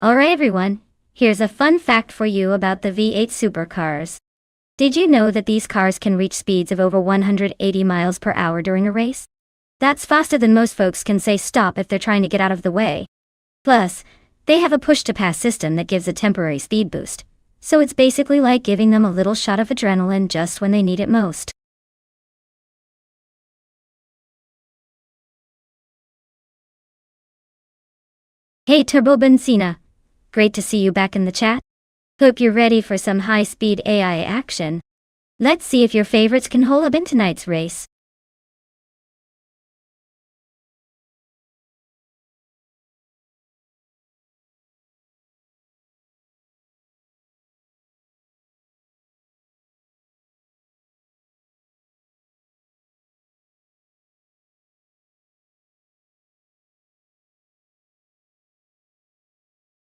Alright everyone, here's a fun fact for you about the V8 supercars. Did you know that these cars can reach speeds of over 180 miles per hour during a race? That's faster than most folks can say stop if they're trying to get out of the way. Plus, they have a push-to-pass system that gives a temporary speed boost, so it's basically like giving them a little shot of adrenaline just when they need it most. Hey Turbo Benzina, great to see you back in the chat. Hope you're ready for some high-speed AI action. Let's see if your favorites can hold up in tonight's race.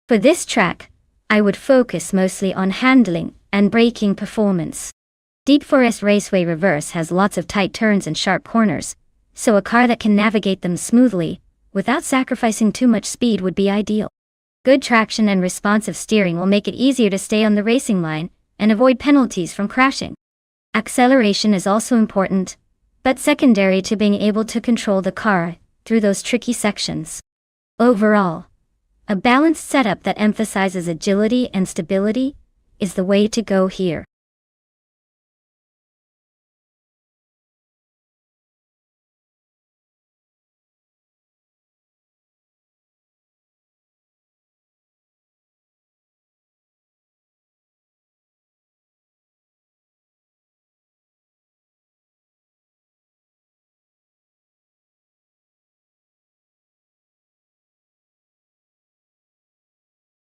For this track, I would focus mostly on handling and braking performance. Deep Forest Raceway Reverse has lots of tight turns and sharp corners, so a car that can navigate them smoothly, without sacrificing too much speed would be ideal. Good traction and responsive steering will make it easier to stay on the racing line and avoid penalties from crashing. Acceleration is also important, but secondary to being able to control the car through those tricky sections. Overall, a balanced setup that emphasizes agility and stability is the way to go here.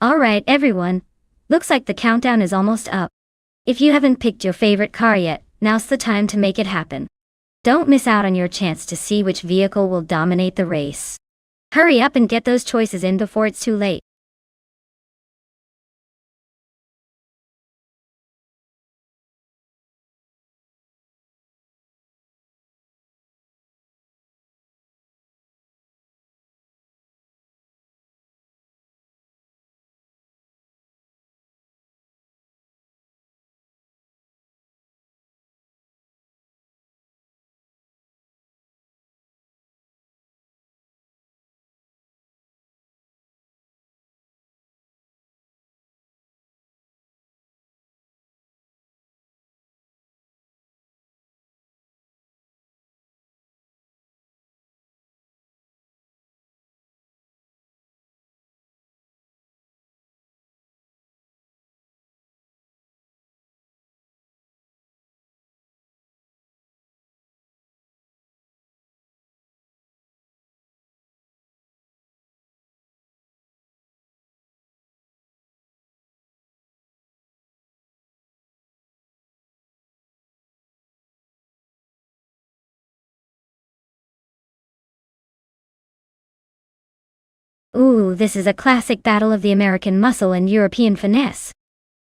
Alright everyone, looks like the countdown is almost up. If you haven't picked your favorite car yet, now's the time to make it happen. Don't miss out on your chance to see which vehicle will dominate the race. Hurry up and get those choices in before it's too late. Ooh, this is a classic battle of the American muscle and European finesse.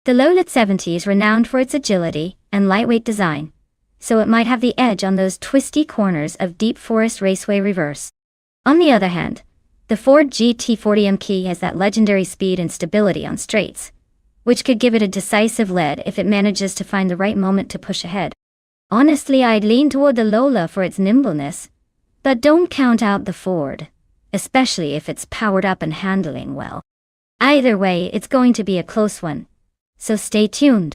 The Lola 70 is renowned for its agility and lightweight design, so it might have the edge on those twisty corners of Deep Forest Raceway Reverse. On the other hand, the Ford GT40 MK has that legendary speed and stability on straights, which could give it a decisive lead if it manages to find the right moment to push ahead. Honestly, I'd lean toward the Lola for its nimbleness, but don't count out the Ford, especially if it's powered up and handling well. Either way, it's going to be a close one, so stay tuned.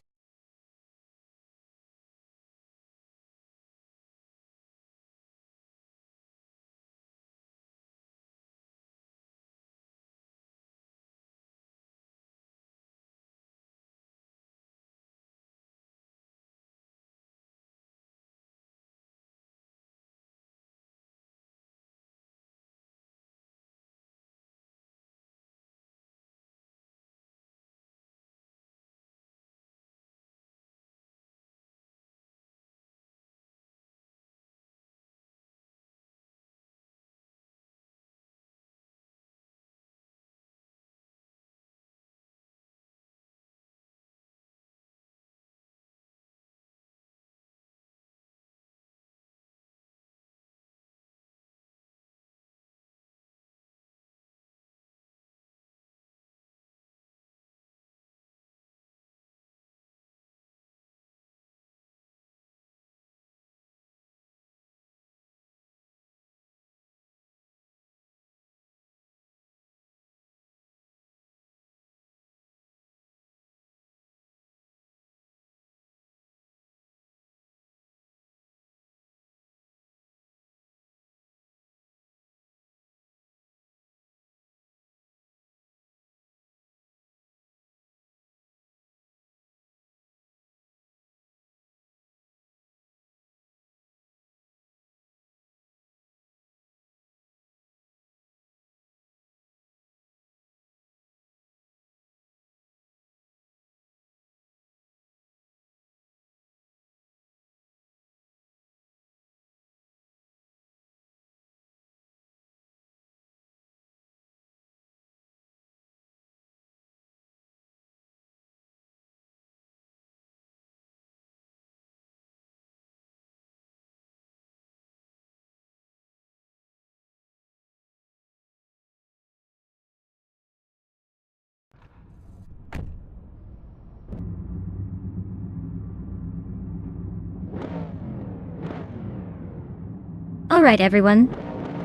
Alright everyone,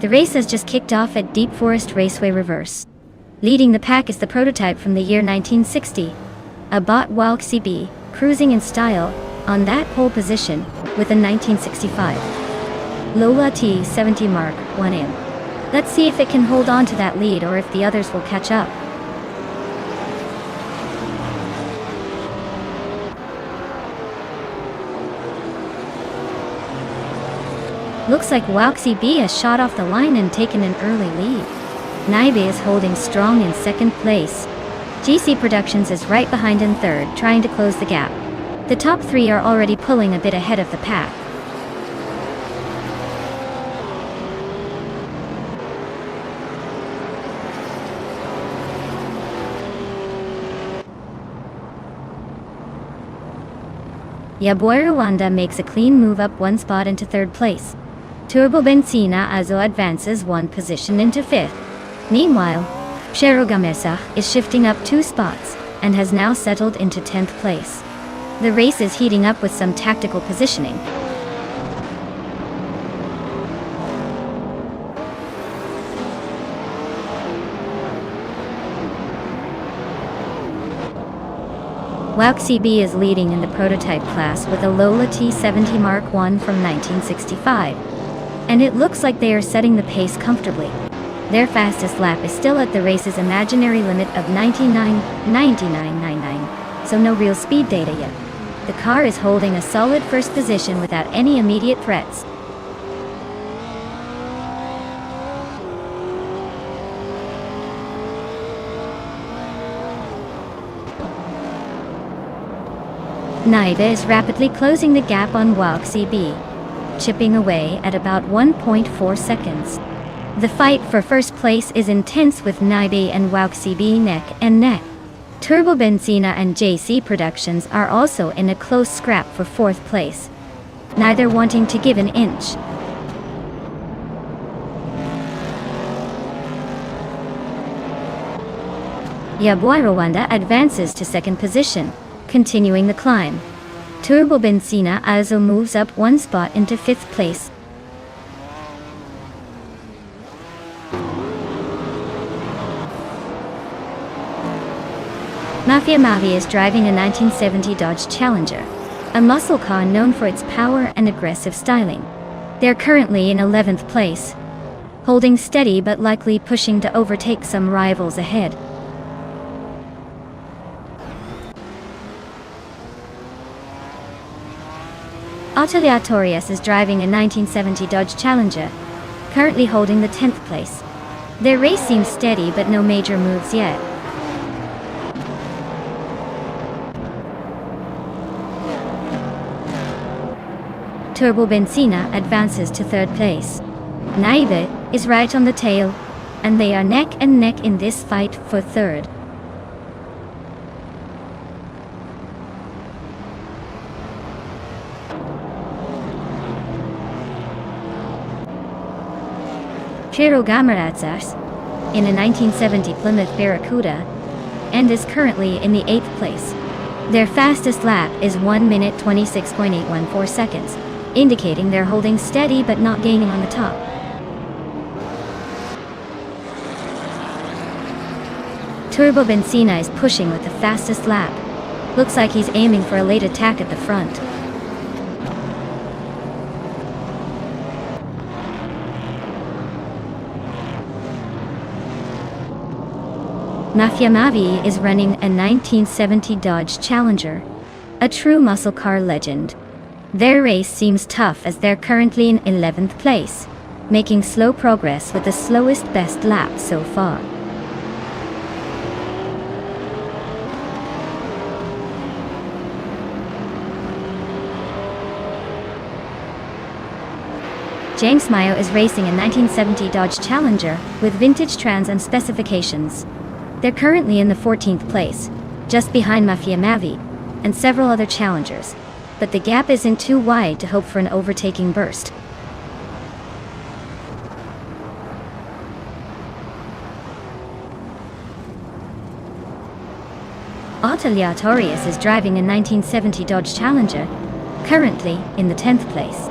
the race has just kicked off at Deep Forest Raceway Reverse. Leading the pack is the prototype from the year 1960, a bot Walk CB, cruising in style, on that pole position, with a 1965 Lola T70 Mark 1 in. Let's see if it can hold on to that lead or if the others will catch up. Looks like Waxy B has shot off the line and taken an early lead. Naibe is holding strong in second place. GC Productions is right behind in third, trying to close the gap. The top three are already pulling a bit ahead of the pack. Ya Boy Rwanda makes a clean move up one spot into third place. Turbo Benzina Azo advances one position into fifth. Meanwhile, Shero Gamesa is shifting up 2 spots and has now settled into 10th place. The race is heating up with some tactical positioning. Waxy B is leading in the prototype class with a Lola T70 Mark 1 from 1965. And it looks like they are setting the pace comfortably. Their fastest lap is still at the race's imaginary limit of 99.99, so no real speed data yet. The car is holding a solid first position without any immediate threats. Naibe is rapidly closing the gap on Waxy B, chipping away at about 1.4 seconds. The fight for first place is intense with Naibe and Waxy B neck and neck. Turbo Benzina and JC Productions are also in a close scrap for fourth place, neither wanting to give an inch. Ya Boy Rwanda advances to second position, continuing the climb. Turbo Benzina also moves up one spot into fifth place. Mafia Mavi is driving a 1970 Dodge Challenger, a muscle car known for its power and aggressive styling. They're currently in 11th place, holding steady but likely pushing to overtake some rivals ahead. Atelier Torias is driving a 1970 Dodge Challenger, currently holding the 10th place. Their race seems steady but no major moves yet. Turbo Benzina advances to third place. Naibe is right on the tail, and they are neck and neck in this fight for third. Shero Gamaratsas, in a 1970 Plymouth Barracuda, and is currently in the 8th place. Their fastest lap is 1 minute 26.814 seconds, indicating they're holding steady but not gaining on the top. Turbo Benzina is pushing with the fastest lap. Looks like he's aiming for a late attack at the front. Mafia Mavi is running a 1970 Dodge Challenger, a true muscle car legend. Their race seems tough as they're currently in 11th place, making slow progress with the slowest best lap so far. James Mayo is racing a 1970 Dodge Challenger with vintage Trans Am specifications. They're currently in the 14th place, just behind Mafia Mavi and several other challengers, but the gap isn't too wide to hope for an overtaking burst. Atelier Torias is driving a 1970 Dodge Challenger, currently in the 10th place.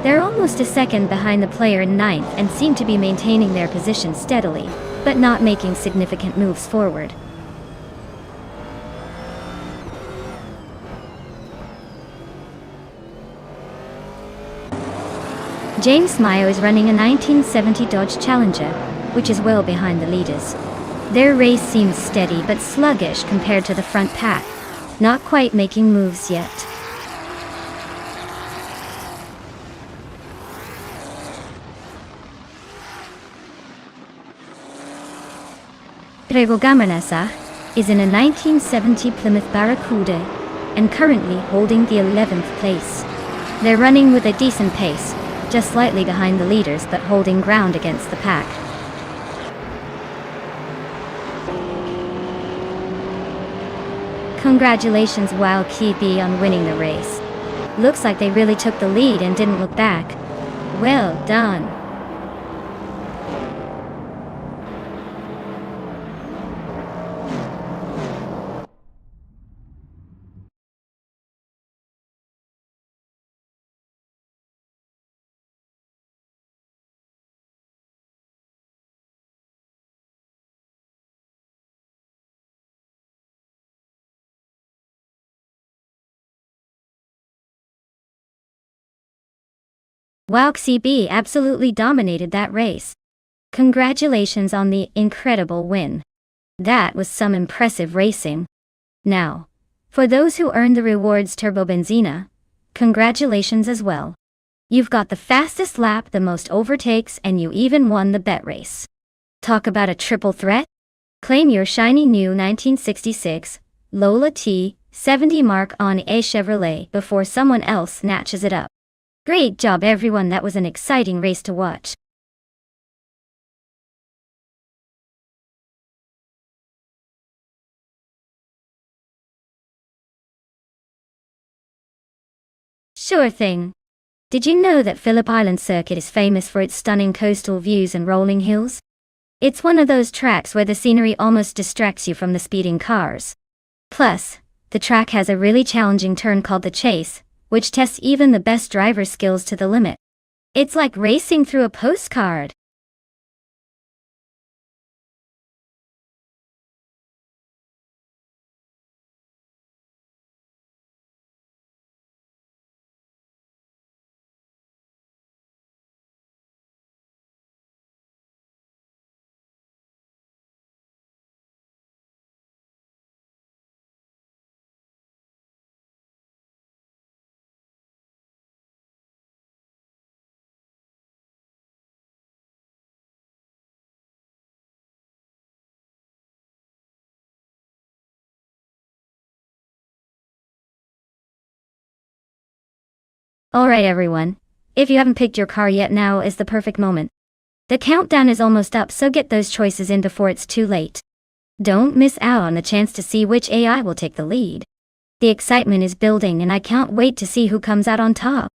They're almost a second behind the player in ninth and seem to be maintaining their position steadily, but not making significant moves forward. James Mayo is running a 1970 Dodge Challenger, which is well behind the leaders. Their race seems steady but sluggish compared to the front pack, not quite making moves yet. Rego Gamarnasa is in a 1970 Plymouth Barracuda and currently holding the 11th place. They're running with a decent pace, just slightly behind the leaders but holding ground against the pack. Congratulations Wow Kibi on winning the race. Looks like they really took the lead and didn't look back. Well done. Wow CB absolutely dominated that race. Congratulations on the incredible win. That was some impressive racing. Now, for those who earned the rewards Turbo Benzina, congratulations as well. You've got the fastest lap, the most overtakes, and you even won the bet race. Talk about a triple threat? Claim your shiny new 1966 Lola T70 Mark on a Chevrolet before someone else snatches it up. Great job everyone, that was an exciting race to watch. Sure thing. Did you know that Phillip Island Circuit is famous for its stunning coastal views and rolling hills? It's one of those tracks where the scenery almost distracts you from the speeding cars. Plus, the track has a really challenging turn called the Chase, which tests even the best driver skills to the limit. It's like racing through a postcard. Alright everyone, if you haven't picked your car yet, now is the perfect moment. The countdown is almost up, so get those choices in before it's too late. Don't miss out on the chance to see which AI will take the lead. The excitement is building and I can't wait to see who comes out on top.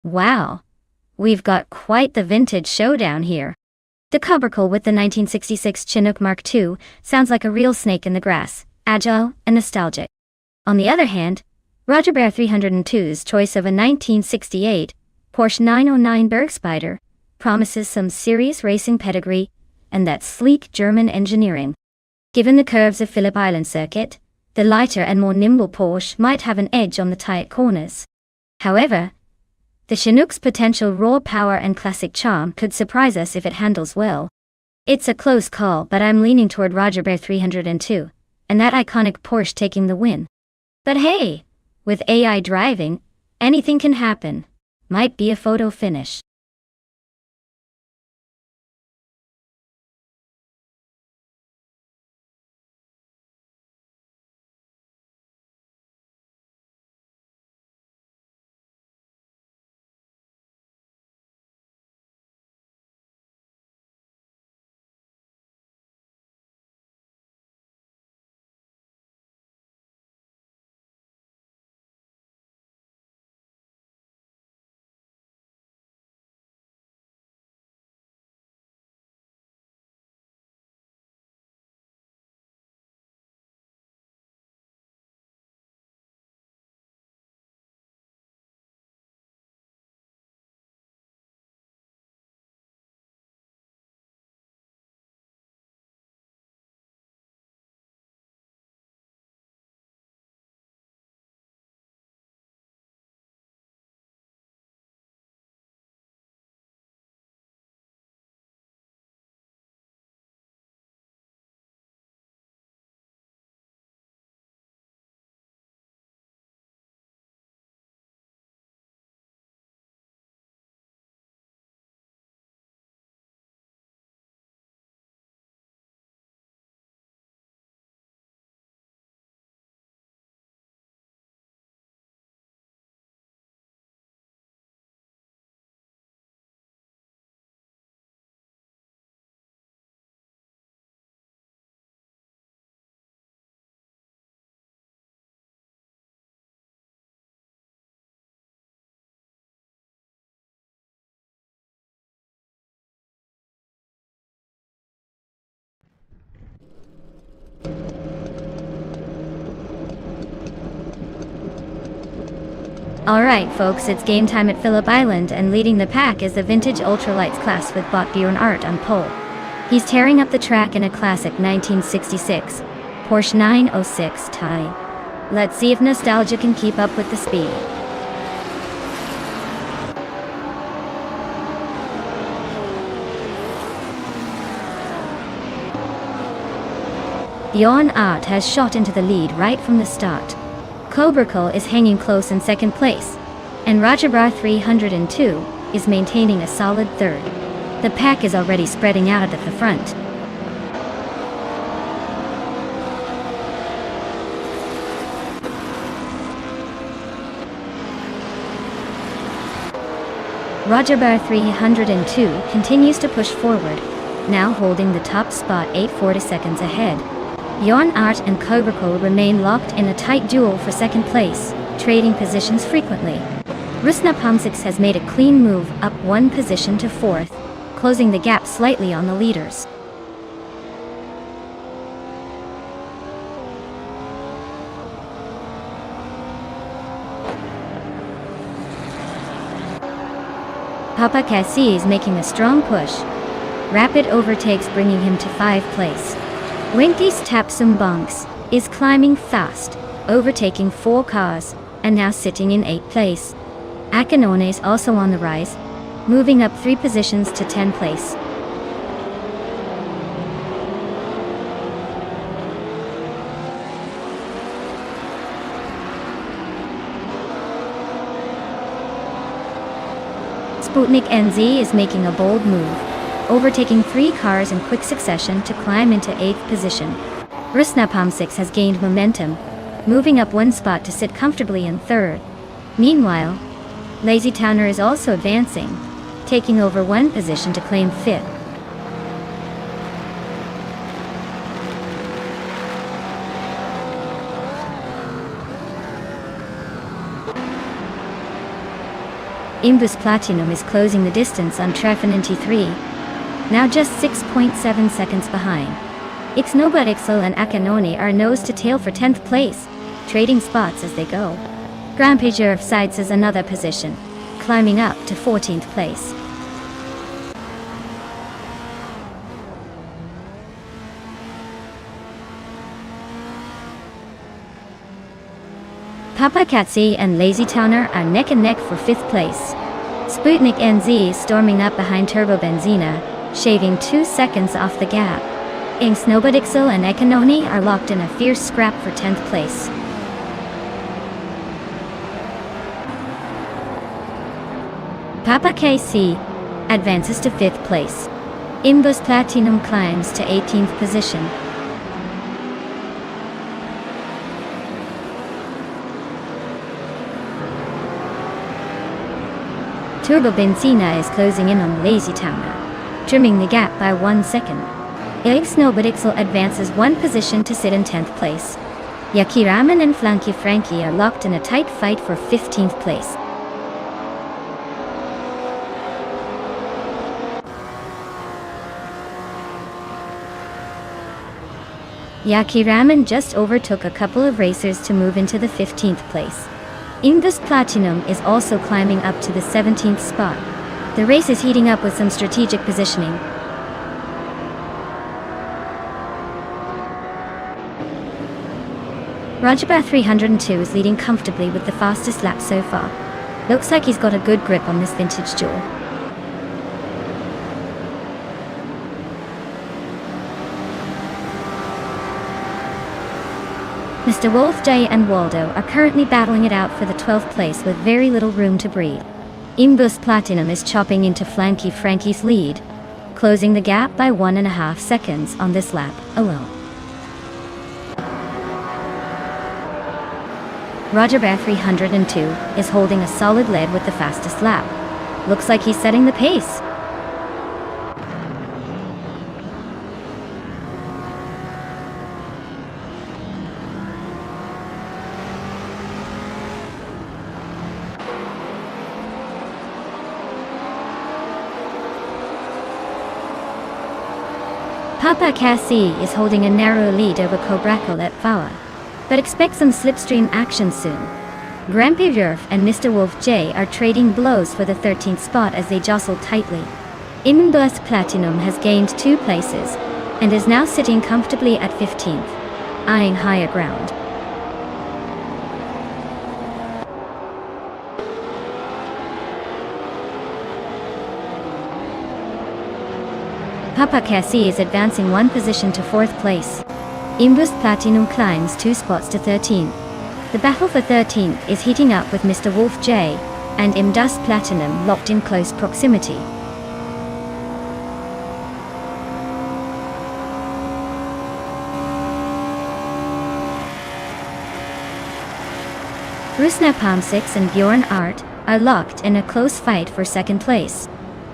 Wow, we've got quite the vintage showdown here. The Cubbercle with the 1966 Chinook Mark II sounds like a real snake in the grass, agile and nostalgic. On the other hand, Roger Bear 302's choice of a 1968 Porsche 909 Bergspider promises some serious racing pedigree and that sleek German engineering. Given the curves of Phillip Island circuit, the lighter and more nimble Porsche might have an edge on the tight corners. However, the Chinook's potential raw power and classic charm could surprise us if it handles well. It's a close call, but I'm leaning toward Roger Bear 302, and that iconic Porsche taking the win. But hey, with AI driving, anything can happen. Might be a photo finish. Alright folks, it's game time at Phillip Island, and leading the pack is the vintage ultralights class with Bjorn Art on pole. He's tearing up the track in a classic 1966 Porsche 906 Tie. Let's see if nostalgia can keep up with the speed. Bjorn Art has shot into the lead right from the start. Cobracle is hanging close in second place, and Roger Bear 302 is maintaining a solid third. The pack is already spreading out at the front. Roger Bear 302 continues to push forward, now holding the top spot 8 seconds ahead. Bjorn Art and Cobracle remain locked in a tight duel for second place, trading positions frequently. Rusnapamsix has made a clean move up one position to fourth, closing the gap slightly on the leaders. Papa Cassie is making a strong push. Rapid overtakes bringing him to 5th place. Winky's Tapsum Bonks is climbing fast, overtaking 4 cars, and now sitting in 8th place. Akanone is also on the rise, moving up 3 positions to 10th place. Sputnik NZ is making a bold move, overtaking 3 cars in quick succession to climb into 8th position. Rusnapamsix has gained momentum, moving up 1 spot to sit comfortably in 3rd. Meanwhile, Lazy Towner is also advancing, taking over 1 position to claim 5th. Imbus Platinum is closing the distance on Treffen in T3, now just 6.7 seconds behind. Ixnoba Ixel and Akanone are nose to tail for 10th place, trading spots as they go. Grand Prix sides as another position, climbing up to 14th place. Papakatsi and Lazy Towner are neck and neck for 5th place. Sputnik NZ is storming up behind Turbo Benzina, shaving 2 seconds off the gap. Snowbodixel and Ekanoni are locked in a fierce scrap for 10th place. Papa KC advances to 5th place. Imbus Platinum climbs to 18th position. Turbo Benzina is closing in on Lazy Towner, trimming the gap by 1 second. Snowbodixel advances 1 position to sit in 10th place. Yakiraman and Flanky Frankie are locked in a tight fight for 15th place. Yakiraman just overtook a couple of racers to move into the 15th place. Imbus Platinum is also climbing up to the 17th spot. The race is heating up with some strategic positioning. Rogerbear 302 is leading comfortably with the fastest lap so far. Looks like he's got a good grip on this vintage duel. Mr. Wolf J and Waldo are currently battling it out for the 12th place with very little room to breathe. Imbus Platinum is chopping into Flanky Frankie's lead, closing the gap by 1.5 seconds on this lap alone. Rogerbear 302 is holding a solid lead with the fastest lap. Looks like he's setting the pace. Papa Cassie is holding a narrow lead over Cobracle at Fawa, but expect some slipstream action soon. Grampy Yerf and Mr. Wolf J are trading blows for the 13th spot as they jostle tightly. Imbus Platinum has gained 2 places, and is now sitting comfortably at 15th, eyeing higher ground. Papa Cassie is advancing 1 position to 4th place. Imbus Platinum climbs 2 spots to 13th. The battle for 13th is heating up with Mr. Wolf J and Imbus Platinum locked in close proximity. Rusna Palm 6 and Bjorn Art are locked in a close fight for 2nd place.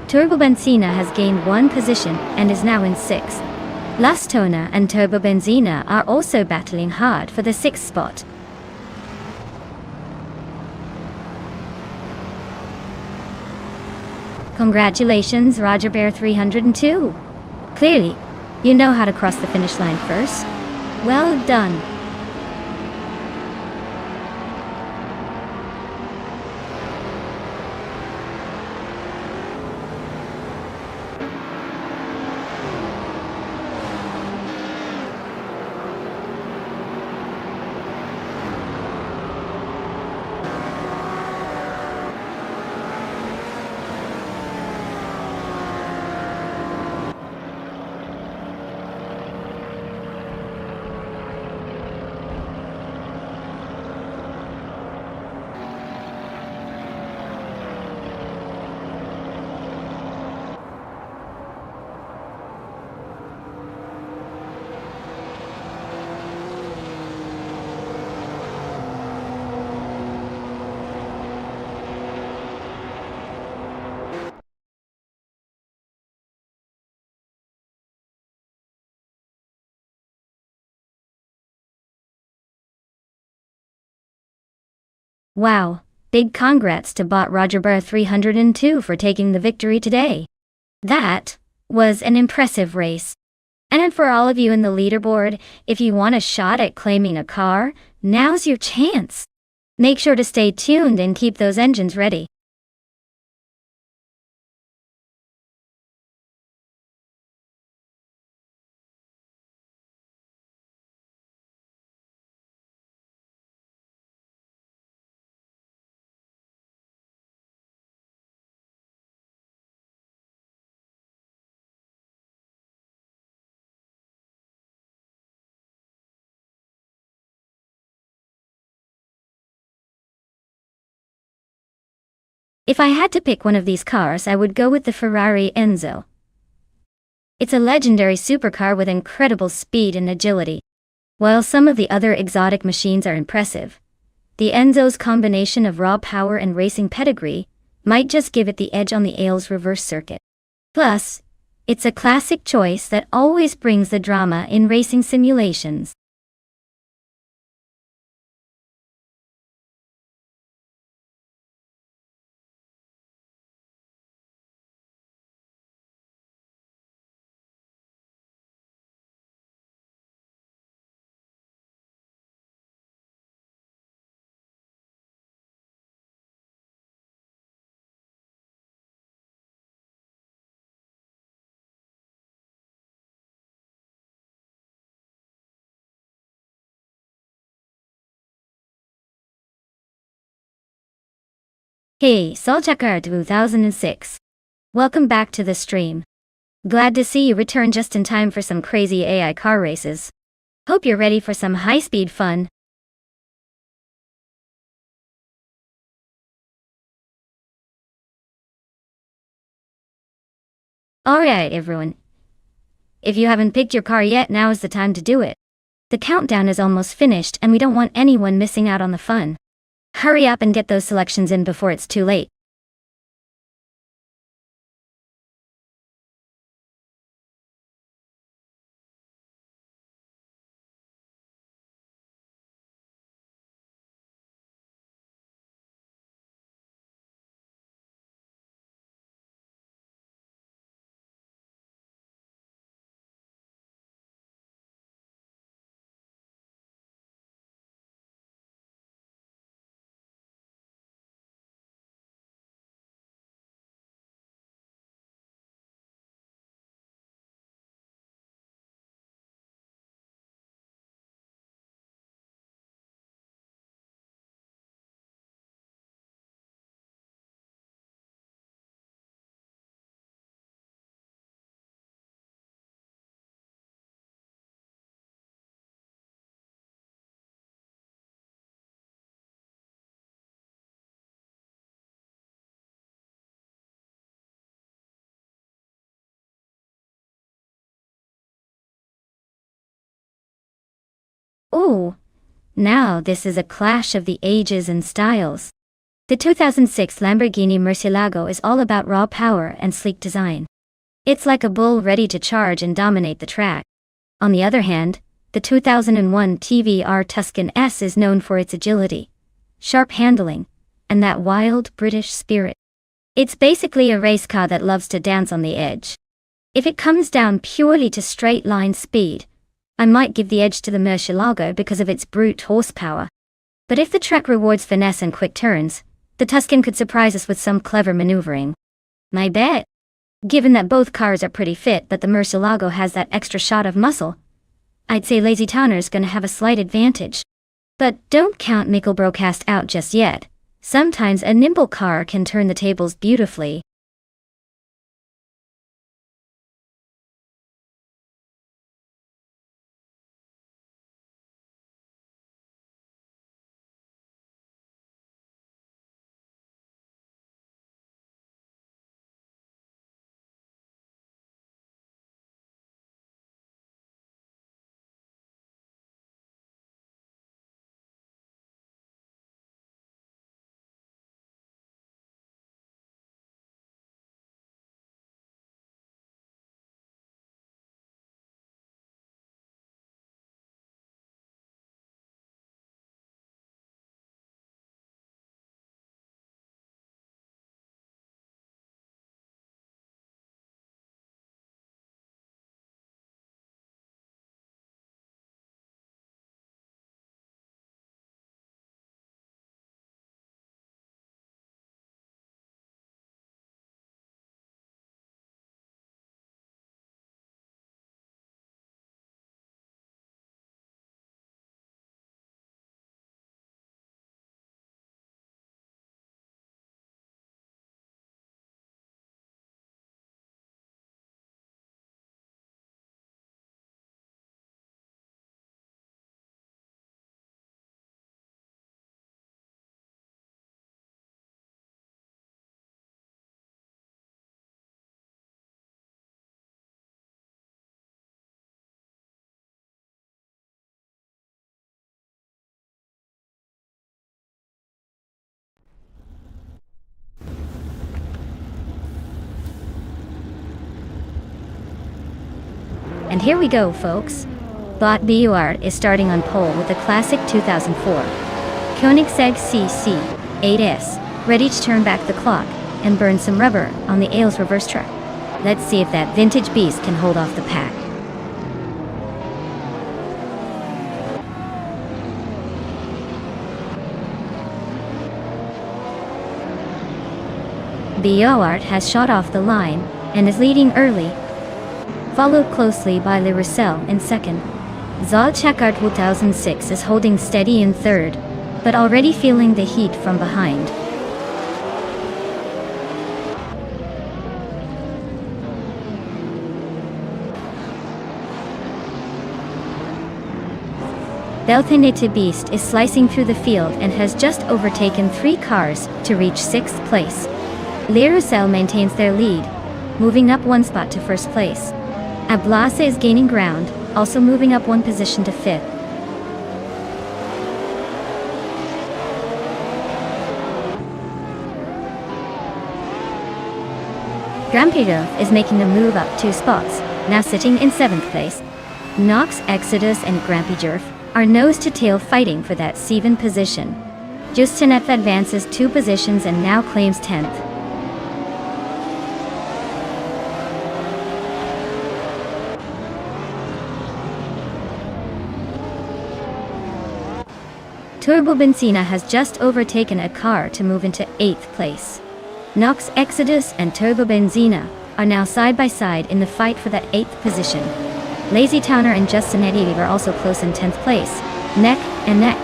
Turbo Benzina has gained 1 position and is now in 6th. Lastona and Turbo Benzina are also battling hard for the 6th spot. Congratulations, Rogerbear 302. Clearly, you know how to cross the finish line first. Well done. Wow, big congrats to bot Rogerbear 302 for taking the victory today. That was an impressive race. And for all of you in the leaderboard, if you want a shot at claiming a car, now's your chance. Make sure to stay tuned and keep those engines ready. If I had to pick one of these cars, I would go with the Ferrari Enzo. It's a legendary supercar with incredible speed and agility. While some of the other exotic machines are impressive, the Enzo's combination of raw power and racing pedigree might just give it the edge on the Ailes reverse circuit. Plus, it's a classic choice that always brings the drama in racing simulations. Hey, Soljakar 2006. Welcome back to the stream. Glad to see you return just in time for some crazy AI car races. Hope you're ready for some high-speed fun. Alright everyone. If you haven't picked your car yet, now is the time to do it. The countdown is almost finished and we don't want anyone missing out on the fun. Hurry up and get those selections in before it's too late. Ooh, now this is a clash of the ages and styles. The 2006 Lamborghini Murcielago is all about raw power and sleek design. It's like a bull ready to charge and dominate the track. On the other hand, the 2001 TVR Tuscan S is known for its agility, sharp handling, and that wild British spirit. It's basically a race car that loves to dance on the edge. If it comes down purely to straight line speed, I might give the edge to the Murcielago because of its brute horsepower. But if the track rewards finesse and quick turns, the Tuscan could surprise us with some clever maneuvering. My bet. Given that both cars are pretty fit but the Murcielago has that extra shot of muscle, I'd say Lazy Town's gonna have a slight advantage. But don't count Mickelbrocast out just yet. Sometimes a nimble car can turn the tables beautifully. And here we go, folks. Bot Buart is starting on pole with the classic 2004 Koenigsegg CC8S, ready to turn back the clock and burn some rubber on the Ailes reverse track. Let's see if that vintage beast can hold off the pack. Buart has shot off the line and is leading early, followed closely by Le Roussel in second. Zollchakart 2006 is holding steady in third, but already feeling the heat from behind. Belthanete Beast is slicing through the field and has just overtaken 3 cars to reach 6th place. Le Roussel maintains their lead, moving up 1 spot to 1st place. Ablase is gaining ground, also moving up 1 position to 5th. Grampirov is making a move up 2 spots, now sitting in 7th place. Nox, Exodus and Grampijurf are nose-to-tail fighting for that 7th position. Justinev advances 2 positions and now claims 10th. Turbobenzina has just overtaken a car to move into 8th place. Nox, Exodus and Turbobenzina are now side by side in the fight for that 8th position. Lazy Towner and Justin Eddy are also close in 10th place, neck and neck.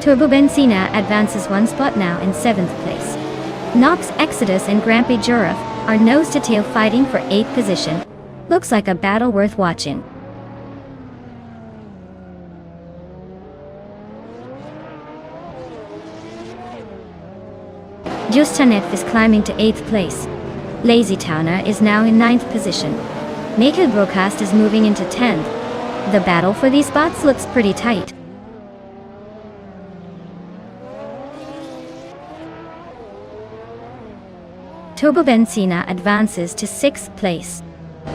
Turbobenzina advances 1 spot now in 7th place. Nox, Exodus and Grampy Jurov are nose-to-tail fighting for 8th position. Looks like a battle worth watching. Justanev is climbing to 8th place. Lazy Towner is now in 9th position. Naked Broadcast is moving into 10th. The battle for these spots looks pretty tight. Turbobenzina advances to 6th place.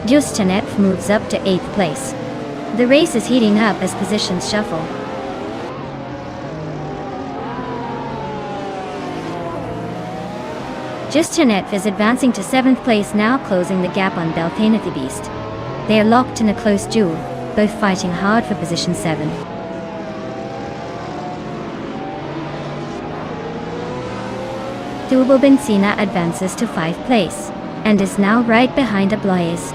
Justanev moves up to 8th place. The race is heating up as positions shuffle. Justanev is advancing to 7th place, now closing the gap on Belthanete Beast. They are locked in a close duel, both fighting hard for position 7. Turbobenzina advances to 5th place, and is now right behind Ablase.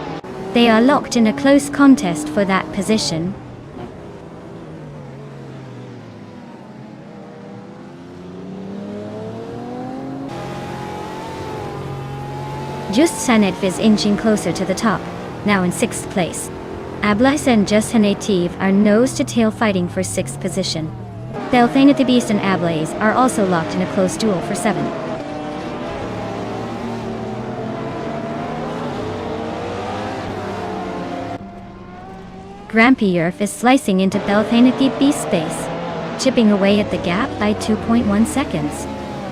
They are locked in a close contest for that position. Justanev is inching closer to the top, now in 6th place. Ablase and Justanev are nose-to-tail fighting for 6th position. Belthanete Beast and Ablase are also locked in a close duel for 7. Grampijurf is slicing into Belthanete Beast space, chipping away at the gap by 2.1 seconds.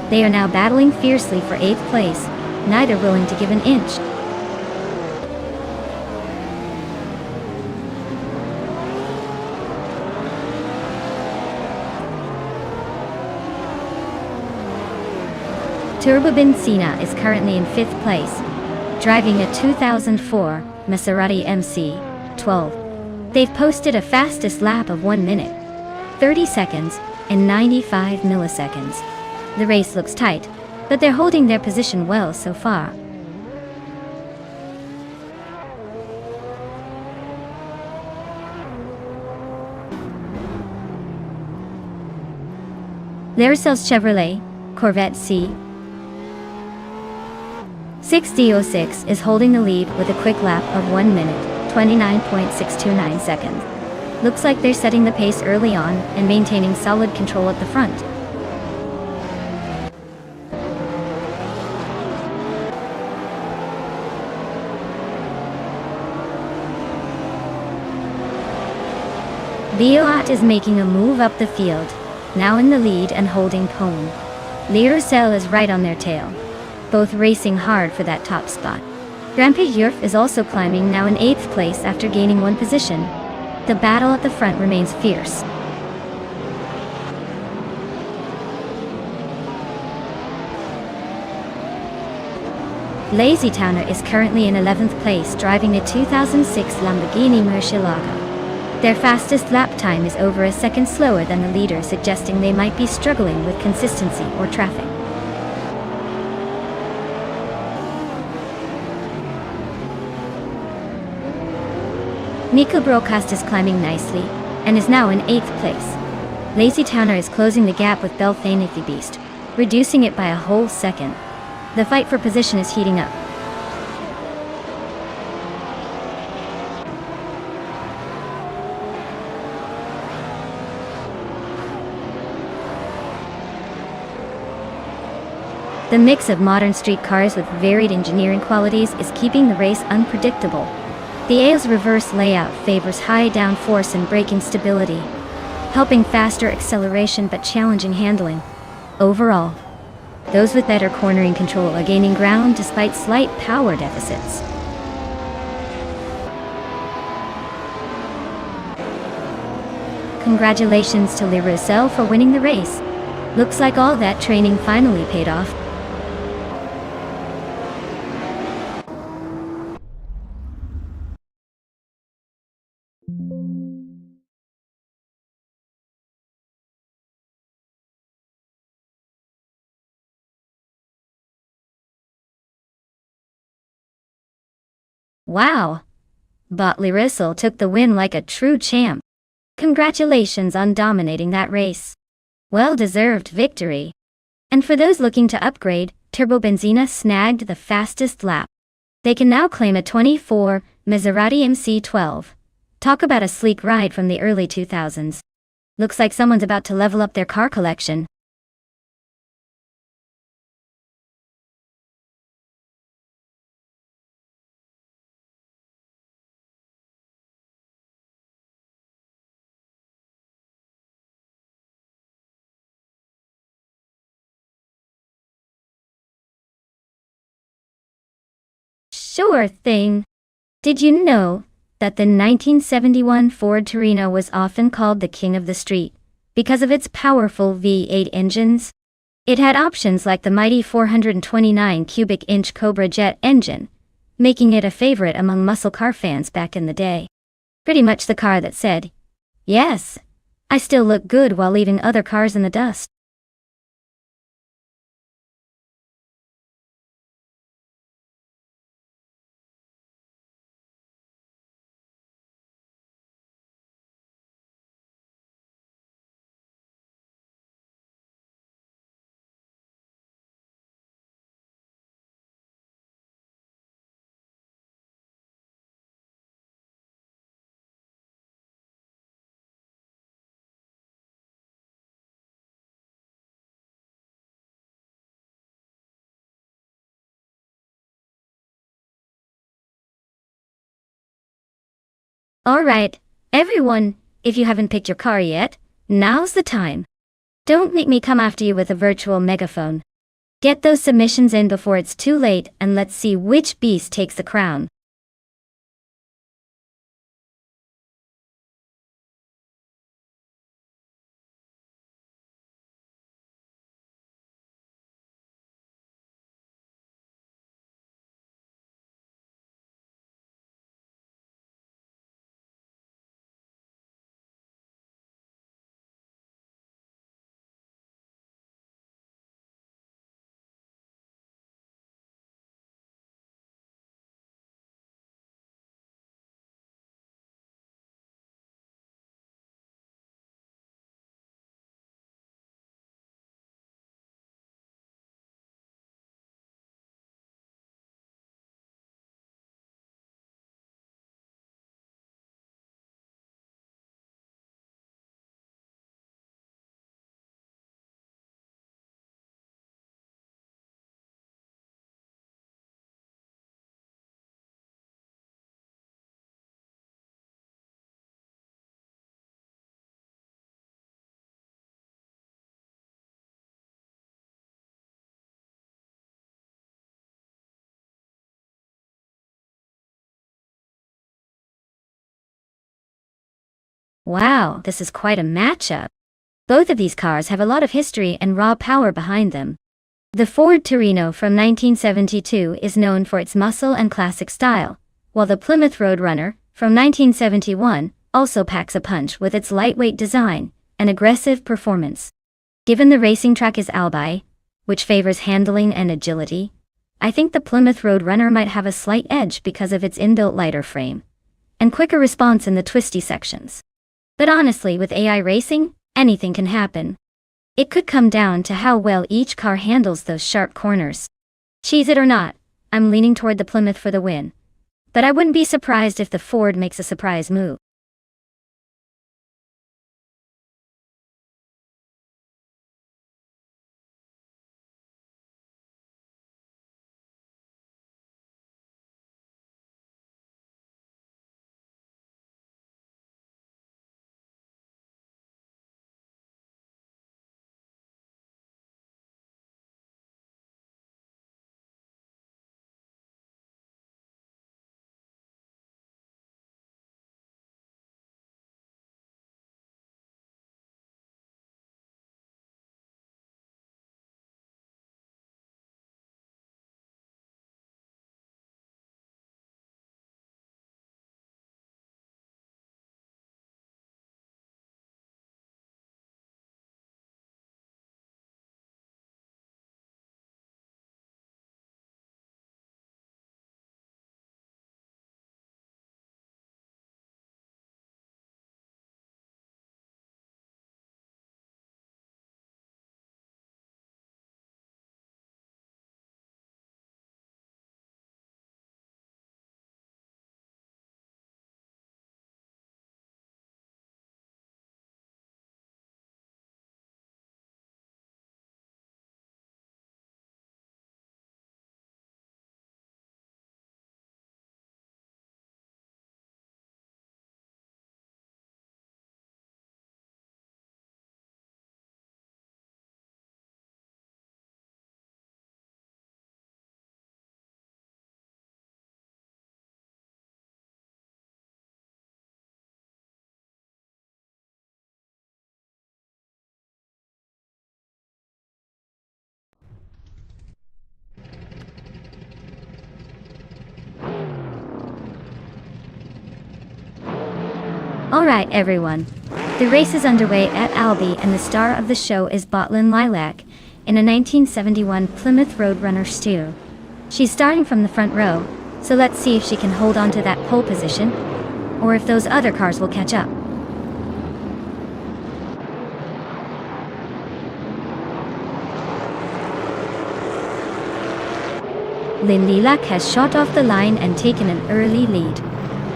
They are now battling fiercely for 8th place, neither willing to give an inch. Turbobenzina is currently in 5th place, driving a 2004 Maserati MC12. They've posted a fastest lap of 1 minute, 30 seconds, and 95 milliseconds. The race looks tight, but they're holding their position well so far. Le Roussel's Chevrolet Corvette C6D06 is holding the lead with a quick lap of 1 minute, 29.629 seconds. Looks like they're setting the pace early on and maintaining solid control at the front. Buart is making a move up the field, now in the lead and holding pole. Le Roussel is right on their tail. both racing hard for that top spot. Rampage Yurf is also climbing, now in 8th place after gaining 1 position. The battle at the front remains fierce. Lazy Towner is currently in 11th place, driving a 2006 Lamborghini Murcielago. Their fastest lap time is over a second slower than the leader, suggesting they might be struggling with consistency or traffic. Nico Broadcast is climbing nicely, and is now in 8th place. Lazy Towner is closing the gap with Belthane Beast, reducing it by a whole second. The fight for position is heating up. The mix of modern street cars with varied engineering qualities is keeping the race unpredictable. The AO's reverse layout favors high downforce and braking stability, helping faster acceleration but challenging handling. Overall, those with better cornering control are gaining ground despite slight power deficits. Congratulations to Le Roussel for winning the race. Looks like all that training finally paid off. Wow! But Le Roussel took the win like a true champ. Congratulations on dominating that race. Well-deserved victory. And for those looking to upgrade, Turbo Benzina snagged the fastest lap. They can now claim a 24 Maserati MC12. Talk about a sleek ride from the early 2000s. Looks like someone's about to level up their car collection. Sure thing. Did you know that the 1971 Ford Torino was often called the king of the street because of its powerful V8 engines? It had options like the mighty 429 cubic inch Cobra jet engine, making it a favorite among muscle car fans back in the day. Pretty much the car that said, "Yes, I still look good," while leaving other cars in the dust. Alright, everyone, if you haven't picked your car yet, now's the time. Don't make me come after you with a virtual megaphone. Get those submissions in before it's too late, and let's see which beast takes the crown. Wow, this is quite a matchup. Both of these cars have a lot of history and raw power behind them. The Ford Torino from 1972 is known for its muscle and classic style, while the Plymouth Roadrunner from 1971 also packs a punch with its lightweight design and aggressive performance. Given the racing track is Albi, which favors handling and agility, I think the Plymouth Roadrunner might have a slight edge because of its inbuilt lighter frame and quicker response in the twisty sections. But honestly, with AI racing, anything can happen. It could come down to how well each car handles those sharp corners. Cheese it or not, I'm leaning toward the Plymouth for the win. But I wouldn't be surprised if the Ford makes a surprise move. Alright everyone, the race is underway at Albi and the star of the show is Botlin Lilac in a 1971 Plymouth Roadrunner stew. She's starting from the front row, so let's see if she can hold on to that pole position, or if those other cars will catch up. Lynn Lilac has shot off the line and taken an early lead.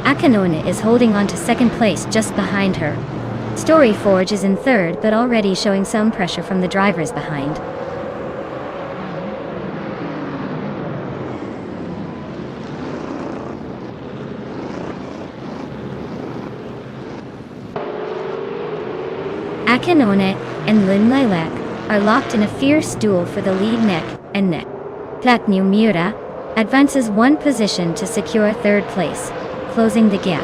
Akanone is holding on to second place just behind her. Story Forge is in third but already showing some pressure from the drivers behind. Akanone and Lynn Lilac are locked in a fierce duel for the lead neck and neck. Platinum Miura advances one position to secure third place, closing the gap.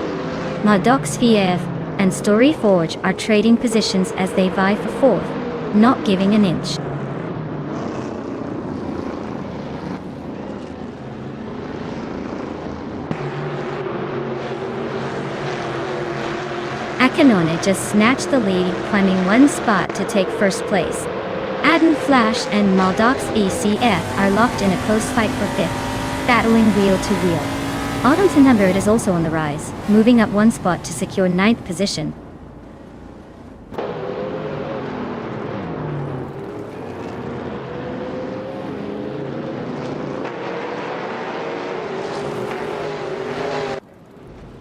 Maddox VF and Story Forge are trading positions as they vie for fourth, not giving an inch. Akanone just snatched the lead, climbing one spot to take first place. Aden Flash and Maldox ECF are locked in a close fight for fifth, battling wheel to wheel. Autumn Thunderbird is also on the rise, moving up one spot to secure ninth position.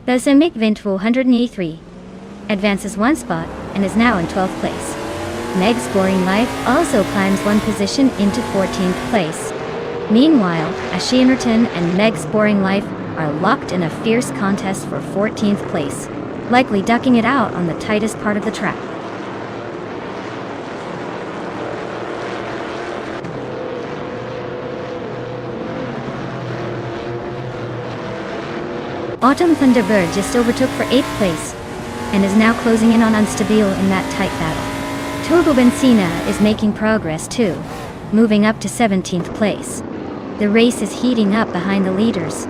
The Zimic Vint 183 advances one spot and is now in 12th place. Meg's Boring Life also climbs one position into 14th place. Meanwhile, Ashimerton and Meg's Boring Life are locked in a fierce contest for 14th place, likely ducking it out on the tightest part of the track. Autumn Thunderbird just overtook for 8th place. and is now closing in on Unstabile in that tight battle. Turbo Benzina is making progress too, moving up to 17th place. The race is heating up behind the leaders.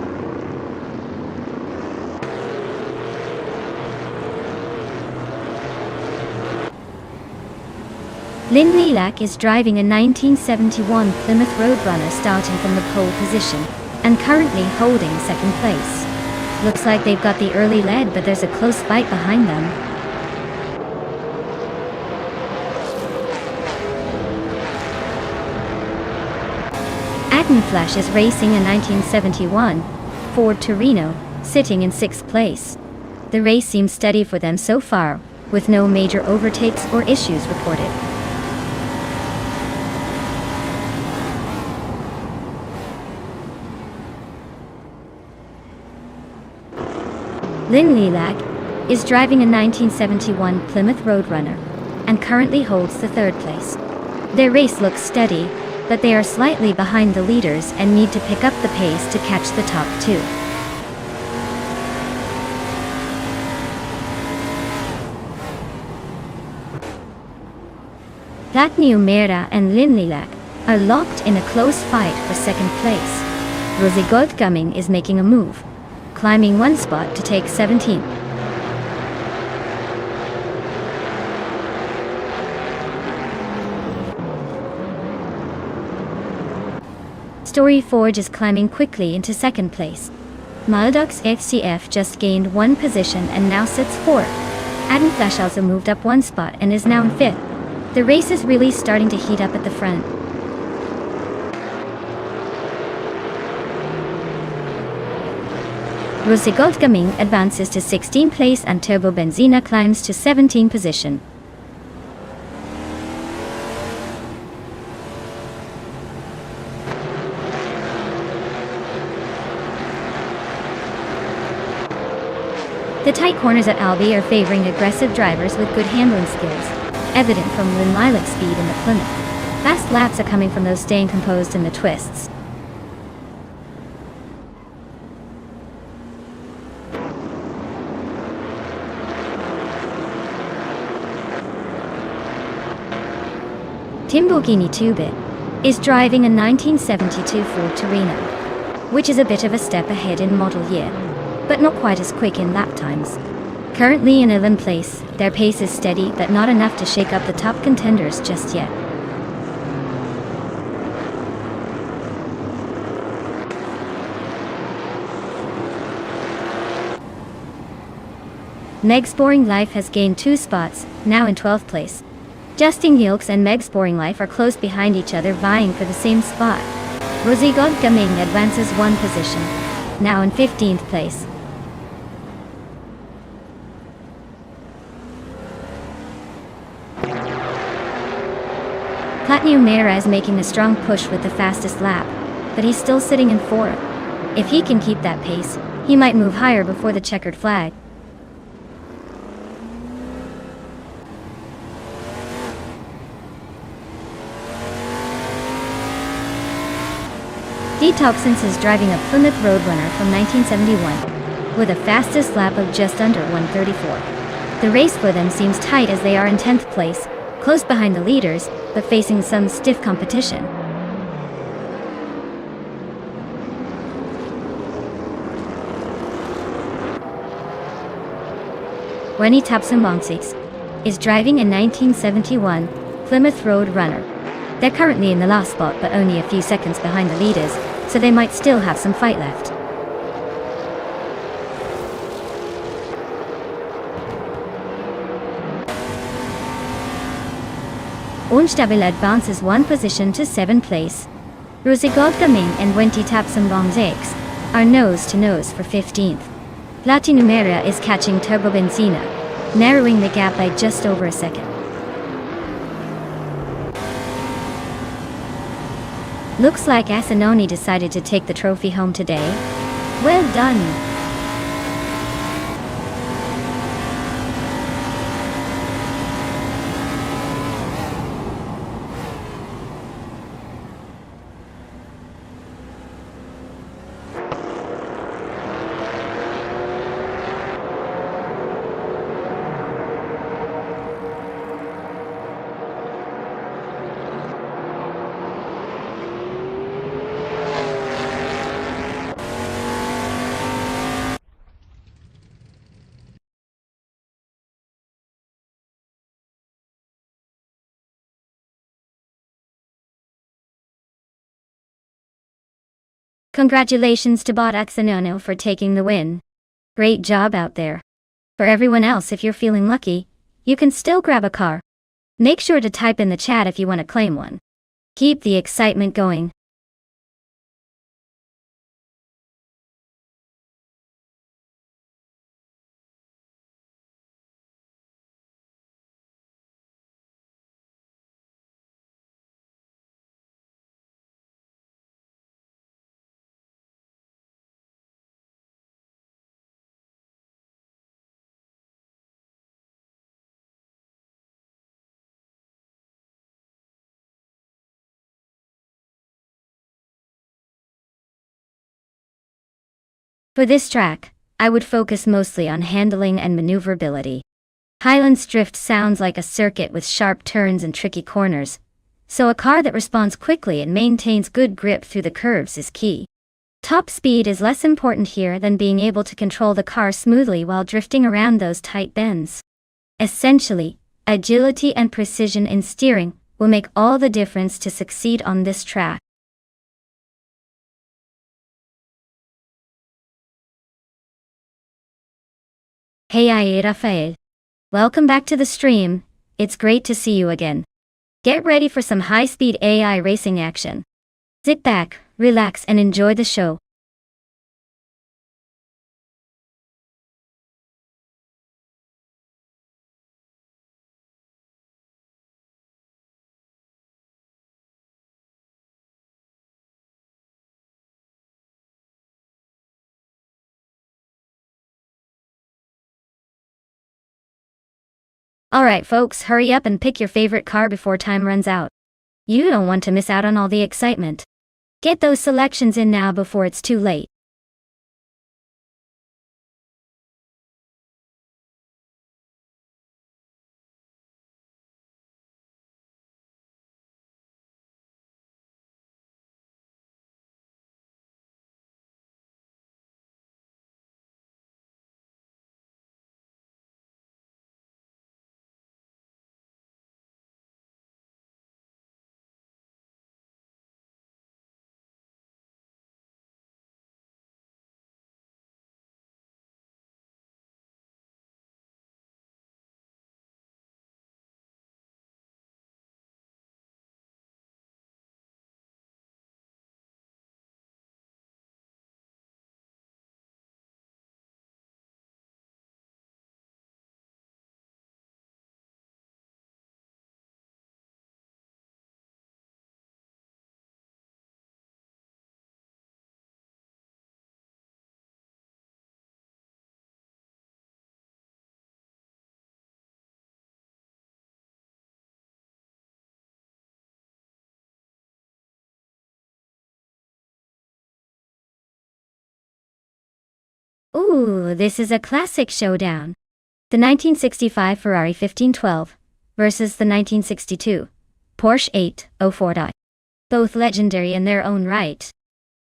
Lynn Lilac is driving a 1971 Plymouth Roadrunner starting from the pole position, and currently holding second place. Looks like they've got the early lead, but there's a close fight behind them. Flash is racing a 1971 Ford Torino, sitting in 6th place. The race seems steady for them so far, with no major overtakes or issues reported. Lynn Lilac is driving a 1971 Plymouth Roadrunner, and currently holds the 3rd place. Their race looks steady, but they are slightly behind the leaders and need to pick up the pace to catch the top two. Platinum Mera and Lynn Lilac are locked in a close fight for 2nd place. Rosie Goldgumming is making a move, climbing 1 spot to take 17th. Story Forge is climbing quickly into 2nd place. Maldux FCF just gained 1 position and now sits 4th. Adam Flash also moved up 1 spot and is now in 5th. The race is really starting to heat up at the front. Rosie Goldgumming advances to 16th place and Turbo Benzina climbs to 17th position. The tight corners at Albi are favoring aggressive drivers with good handling skills, evident from Lynn Lilac's speed in the Plymouth. Fast laps are coming from those staying composed in the twists. Timborghini 2-bit is driving a 1972 Ford Torino, which is a bit of a step ahead in model year, but not quite as quick in lap times. Currently in 11th place, their pace is steady but not enough to shake up the top contenders just yet. Meg's Boring Life has gained 2 spots, now in 12th place. Justin Yilks and Meg's Boring Life are close behind each other, vying for the same spot. Rosie Goldgumming advances 1 position, now in 15th place. Platinum Mera is making a strong push with the fastest lap, but he's still sitting in 4th. If he can keep that pace, he might move higher before the checkered flag. Detoxins is driving a Plymouth Roadrunner from 1971, with a fastest lap of just under 1:34. The race for them seems tight as they are in 10th place, close behind the leaders, but facing some stiff competition. Wendy Tapson-Longsix is driving a 1971 Plymouth Roadrunner. They're currently in the last spot but only a few seconds behind the leaders, so they might still have some fight left. Unstabile advances 1 position to 7th place. Rosie Goldgumming and Wendy Tapson-Longsix are nose-to-nose for 15th. Platinum Mera is catching Turbo Benzina, narrowing the gap by just over a second. Looks like Asinoni decided to take the trophy home today. Well done! Congratulations to Bot Axenono for taking the win. Great job out there. For everyone else, if you're feeling lucky, you can still grab a car. Make sure to type in the chat if you want to claim one. Keep the excitement going. For this track, I would focus mostly on handling and maneuverability. Highlands Drift sounds like a circuit with sharp turns and tricky corners, so a car that responds quickly and maintains good grip through the curves is key. Top speed is less important here than being able to control the car smoothly while drifting around those tight bends. Essentially, agility and precision in steering will make all the difference to succeed on this track. Hey Rafael. Welcome back to the stream. It's great to see you again. Get ready for some high-speed AI racing action. Sit back, relax and enjoy the show. Alright folks, hurry up and pick your favorite car before time runs out. You don't want to miss out on all the excitement. Get those selections in now before it's too late. Ooh, this is a classic showdown. The 1965 Ferrari 1512 versus the 1962 Porsche 804. Both legendary in their own right.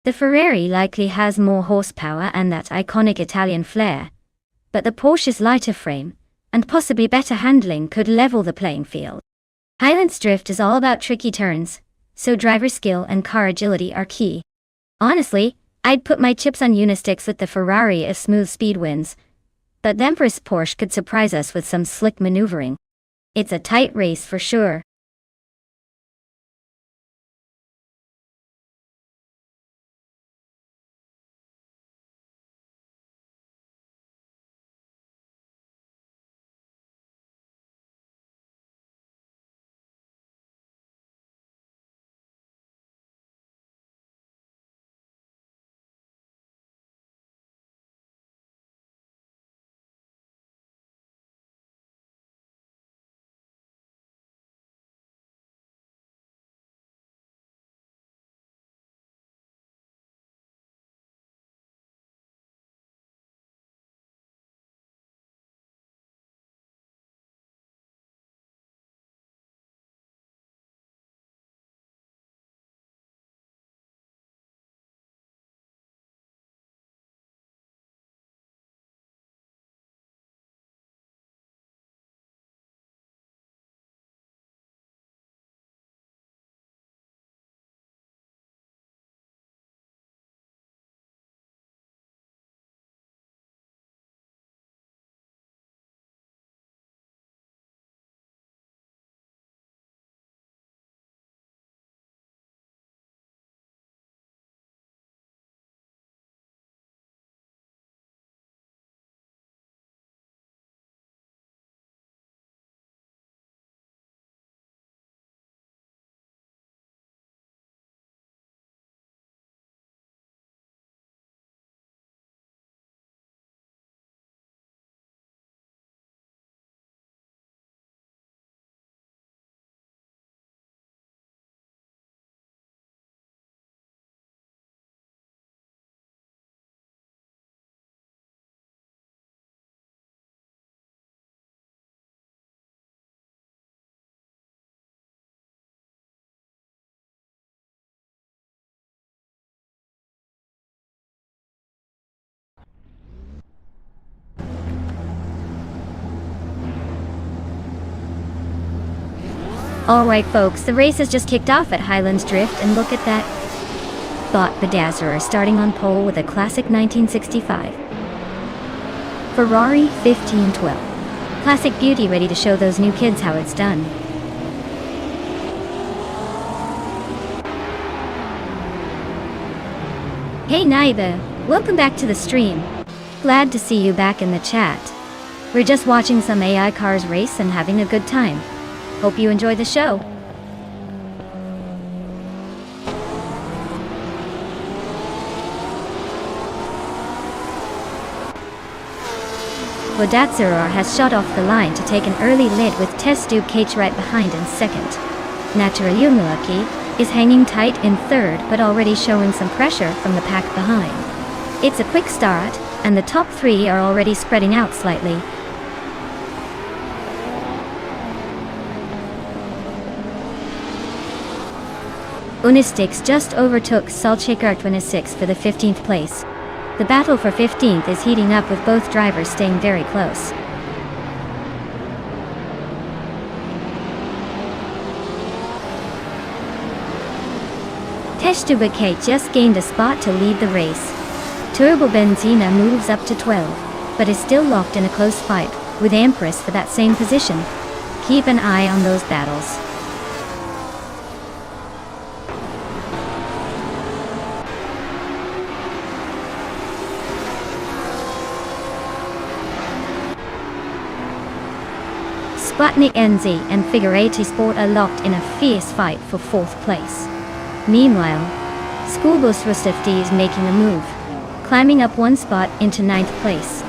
The Ferrari likely has more horsepower and that iconic Italian flair, but the Porsche's lighter frame and possibly better handling could level the playing field. Highlands Drift is all about tricky turns, so driver skill and car agility are key. Honestly, I'd put my chips on Unisticks with the Ferrari if smooth speed wins, but the Empress Porsche could surprise us with some slick maneuvering. It's a tight race for sure. Alright folks, the race has just kicked off at Highlands Drift, and look at that. Bot Bedazzler starting on pole with a classic 1965 Ferrari 1512. Classic beauty ready to show those new kids how it's done. Hey Naiba, welcome back to the stream. Glad to see you back in the chat. We're just watching some AI cars race and having a good time. Hope you enjoy the show. Bedazzler has shot off the line to take an early lead with Testube Cage right behind in second. Naturayumlucky is hanging tight in third but already showing some pressure from the pack behind. It's a quick start, and the top three are already spreading out slightly. Unistix just overtook Solchakar 26 for the 15th place. The battle for 15th is heating up with both drivers staying very close. Testubake just gained a spot to lead the race. Turbo Benzina moves up to 12, but is still locked in a close fight with Empress for that same position. Keep an eye on those battles. Sputnik NZ and Figurati Sport are locked in a fierce fight for 4th place. Meanwhile, Schoolbus Rustafti is making a move, climbing up one spot into 9th place.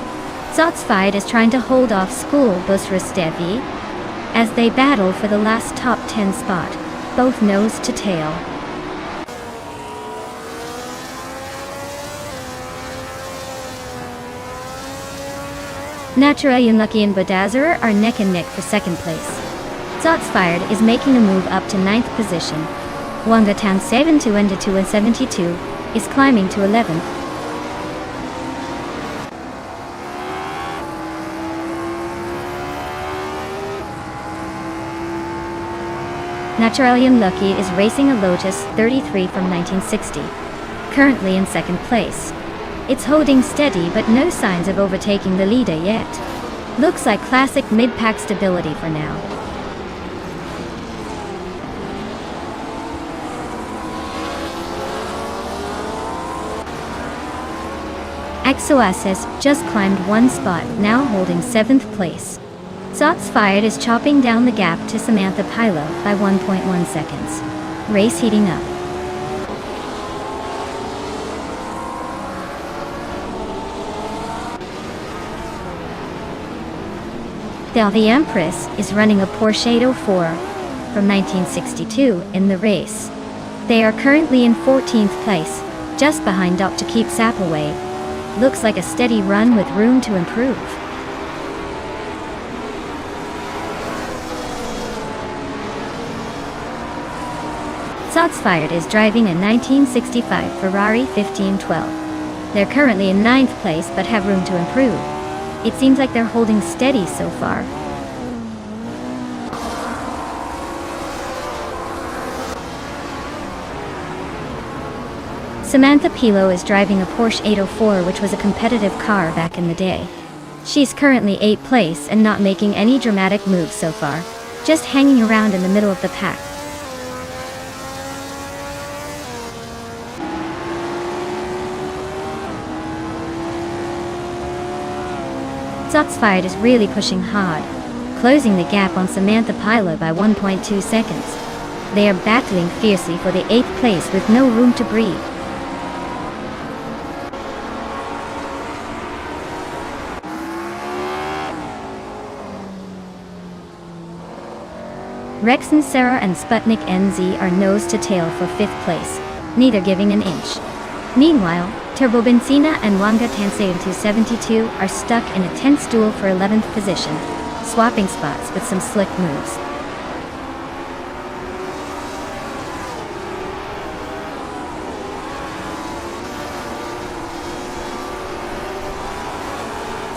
Zotsfied is trying to hold off Schoolbus Rustafti as they battle for the last top 10 spot, both nose to tail. Naturayumlucky and Bedazzler are neck and neck for 2nd place. Zotsfired is making a move up to 9th position. Wangatan 72 and 72 is climbing to 11th. Naturayumlucky is racing a Lotus 33 from 1960, currently in 2nd place. It's holding steady but no signs of overtaking the leader yet. Looks like classic mid-pack stability for now. Exoasis just climbed one spot, now holding 7th place. Zotsfired is chopping down the gap to Samantha Pilo by 1.1 seconds. Race heating up. The Empress is running a Porsche 804 from 1962 in the race. They are currently in 14th place, just behind Dr. Keep Sapaway. Looks like a steady run with room to improve. Zotsfired is driving a 1965 Ferrari 1512. They're currently in 9th place but have room to improve. It seems like they're holding steady so far. Samantha Pilo is driving a Porsche 804, which was a competitive car back in the day. She's currently 8th place and not making any dramatic moves so far, just hanging around in the middle of the pack. Zotsfired is really pushing hard, closing the gap on Samantha Pilo by 1.2 seconds. They are battling fiercely for the 8th place with no room to breathe. Rexon Sarah and Sputnik NZ are nose to tail for 5th place, neither giving an inch. Meanwhile, Turbo Benzina and Wanga Tansei 272 are stuck in a tense duel for 11th position, swapping spots with some slick moves.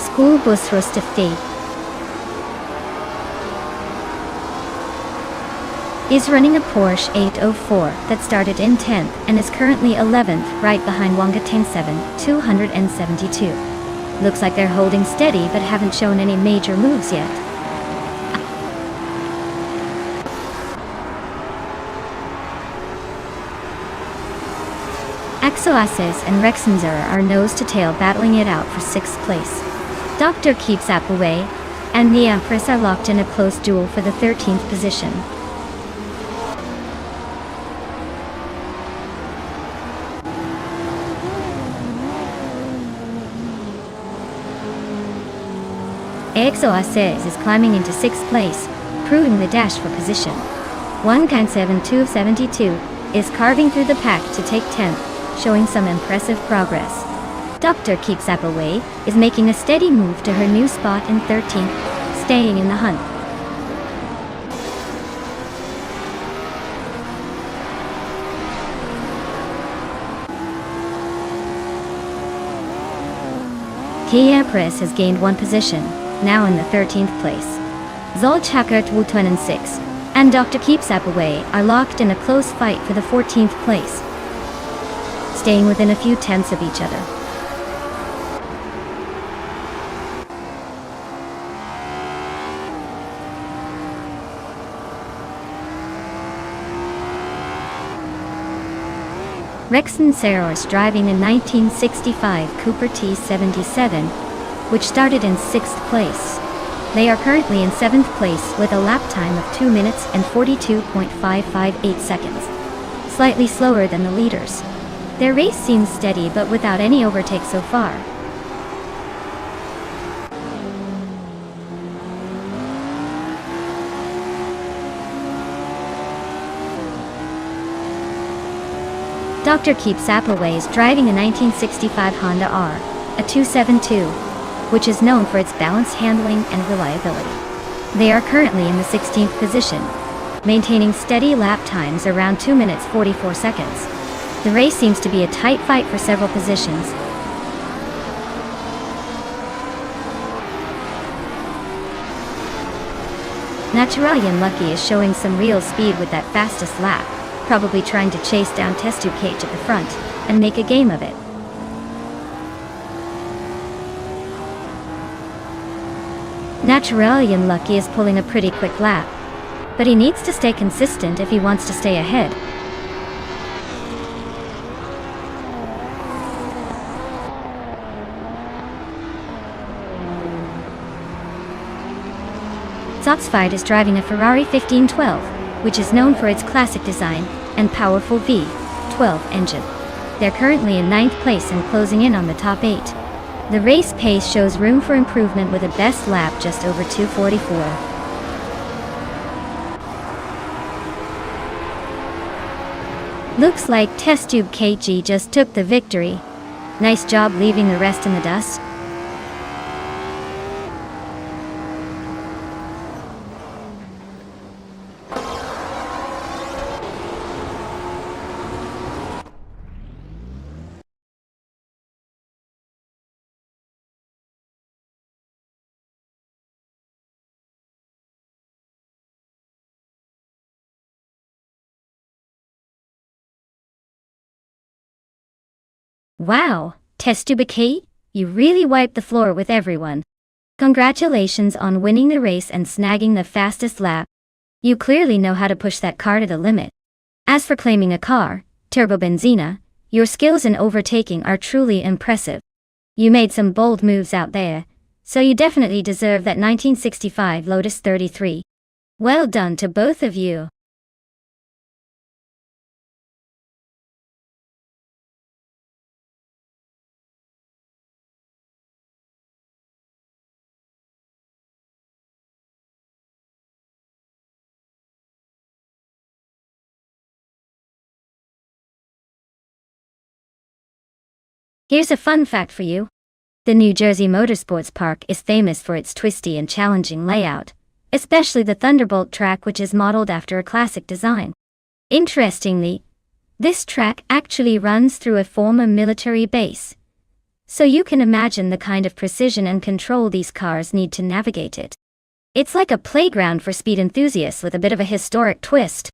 Schoolbus Rustafti is running a Porsche 804 that started in 10th and is currently 11th, right behind Wanga Tang 7, 272. Looks like they're holding steady but haven't shown any major moves yet. Axoasis and Rexenzer are nose-to-tail battling it out for 6th place. Dr. Keeps Up Away and the Empress are locked in a close duel for the 13th position. Axoasis is climbing into 6th place, proving the dash for position. 1.7272 is carving through the pack to take 10th, showing some impressive progress. Dr. Keeps Up Away is making a steady move to her new spot in 13th, staying in the hunt. Key Empress has gained 1 position, now in the 13th place. Zolchakert Wutuan 6 and Dr. Keeps Up Away are locked in a close fight for the 14th place, staying within a few tenths of each other. Rexenzer is driving a 1965 Cooper T77, which started in 6th place. They are currently in 7th place with a lap time of 2 minutes and 42.558 seconds, slightly slower than the leaders. Their race seems steady but without any overtake so far. Dr. Keeps Up Away is driving a 1965 Honda R, a 272, which is known for its balanced handling and reliability. They are currently in the 16th position, maintaining steady lap times around 2 minutes 44 seconds. The race seems to be a tight fight for several positions. Naturalian Lucky is showing some real speed with that fastest lap, probably trying to chase down Test Tube Cage at the front and make a game of it. Naturalian Lucky is pulling a pretty quick lap, but he needs to stay consistent if he wants to stay ahead. Zotsfied is driving a Ferrari 1512, which is known for its classic design and powerful V12 engine. They're currently in 9th place and closing in on the top 8. The race pace shows room for improvement with a best lap just over 2:44. Looks like Test Tube KG just took the victory. Nice job leaving the rest in the dust. Wow, Test Tube K, you really wiped the floor with everyone. Congratulations on winning the race and snagging the fastest lap. You clearly know how to push that car to the limit. As for claiming a car, Turbo Benzina, your skills in overtaking are truly impressive. You made some bold moves out there, so you definitely deserve that 1965 Lotus 33. Well done to both of you. Here's a fun fact for you. The New Jersey Motorsports Park is famous for its twisty and challenging layout, especially the Thunderbolt track, which is modeled after a classic design. Interestingly, this track actually runs through a former military base, so you can imagine the kind of precision and control these cars need to navigate it. It's like a playground for speed enthusiasts with a bit of a historic twist.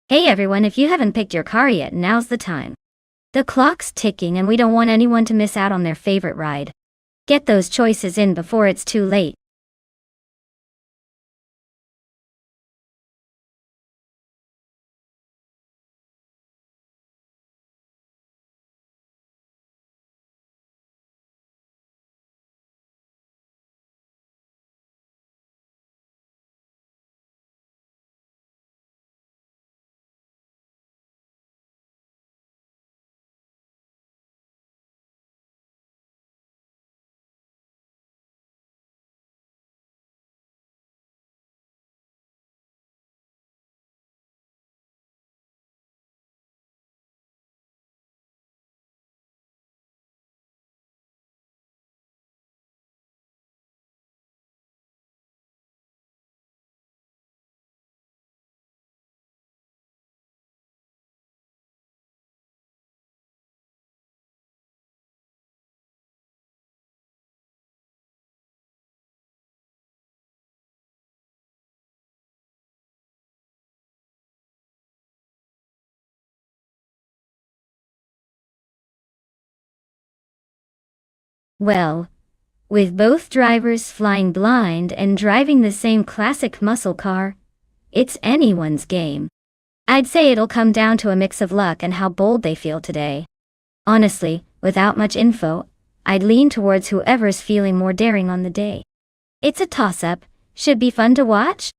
Hey everyone, if you haven't picked your car yet, now's the time. The clock's ticking and we don't want anyone to miss out on their favorite ride. Get those choices in before it's too late. Well, with both drivers flying blind and driving the same classic muscle car, it's anyone's game. I'd say it'll come down to a mix of luck and how bold they feel today. Honestly, without much info, I'd lean towards whoever's feeling more daring on the day. It's a toss-up, should be fun to watch.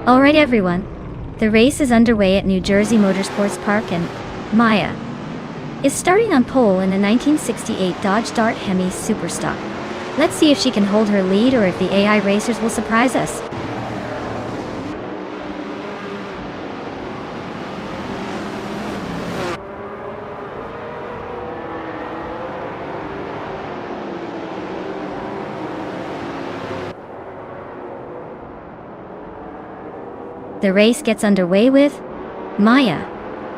Alright everyone, the race is underway at New Jersey Motorsports Park and Maya is starting on pole in the 1968 Dodge Dart Hemi Superstock. Let's see if she can hold her lead or if the AI racers will surprise us. The race gets underway with Maya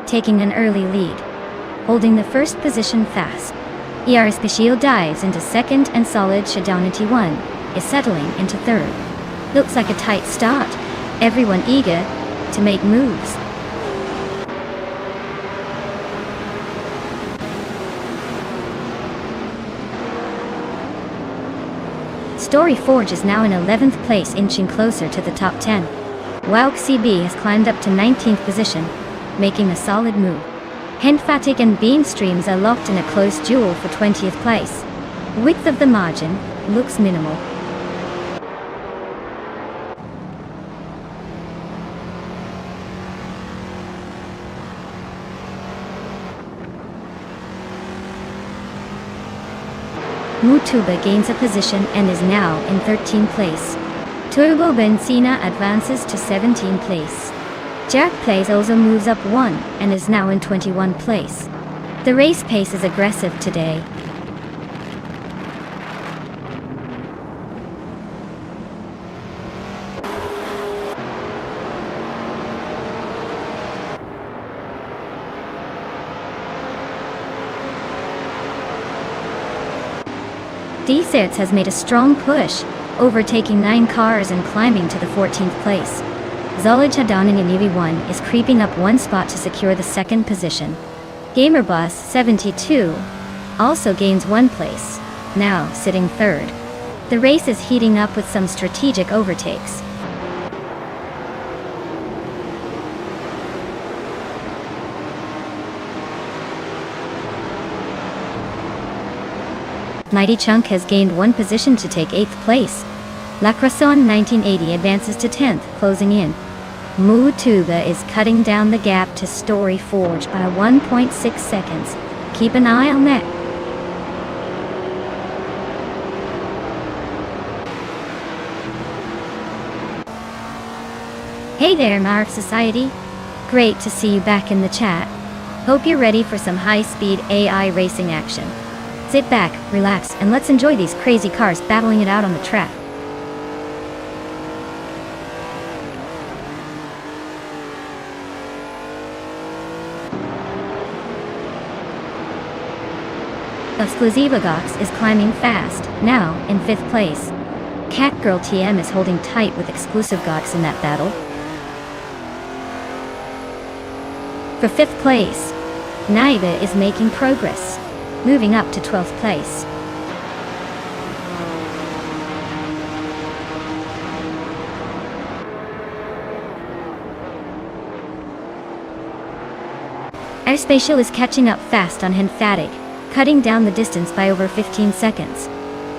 taking an early lead, holding the first position fast. Iaris Pashil dives into second and Solid Shadowni T1 is settling into third. Looks like a tight start. Everyone eager to make moves. Story Forge is now in 11th place, inching closer to the top 10. Walk CB has climbed up to 19th position, making a solid move. Henfatic and Beam Streams are locked in a close duel for 20th place. Width of the margin looks minimal. Mutuba gains a position and is now in 13th place. Turbo Benzina advances to 17th place. Jack Plays also moves up 1 and is now in 21st place. The race pace is aggressive today. Deserts has made a strong push, overtaking 9 cars and climbing to the 14th place. Zolaj Hadonin in EV1 is creeping up 1 spot to secure the 2nd position. GamerBoss 72 also gains 1 place, now sitting 3rd. The race is heating up with some strategic overtakes. Mighty Chunk has gained 1 position to take 8th place. La Croissant 1980 advances to 10th, closing in. Mutuba is cutting down the gap to Story Forge by 1.6 seconds. Keep an eye on that. Hey there, Marv Society. Great to see you back in the chat. Hope you're ready for some high-speed AI racing action. Sit back, relax, and let's enjoy these crazy cars battling it out on the track. Exclusivagox is climbing fast, now in 5th place. Catgirl TM is holding tight with Exclusivagox in that battle. For 5th place, Naiba is making progress, moving up to 12th place. Airspatial is catching up fast on Henfatic, cutting down the distance by over 15 seconds.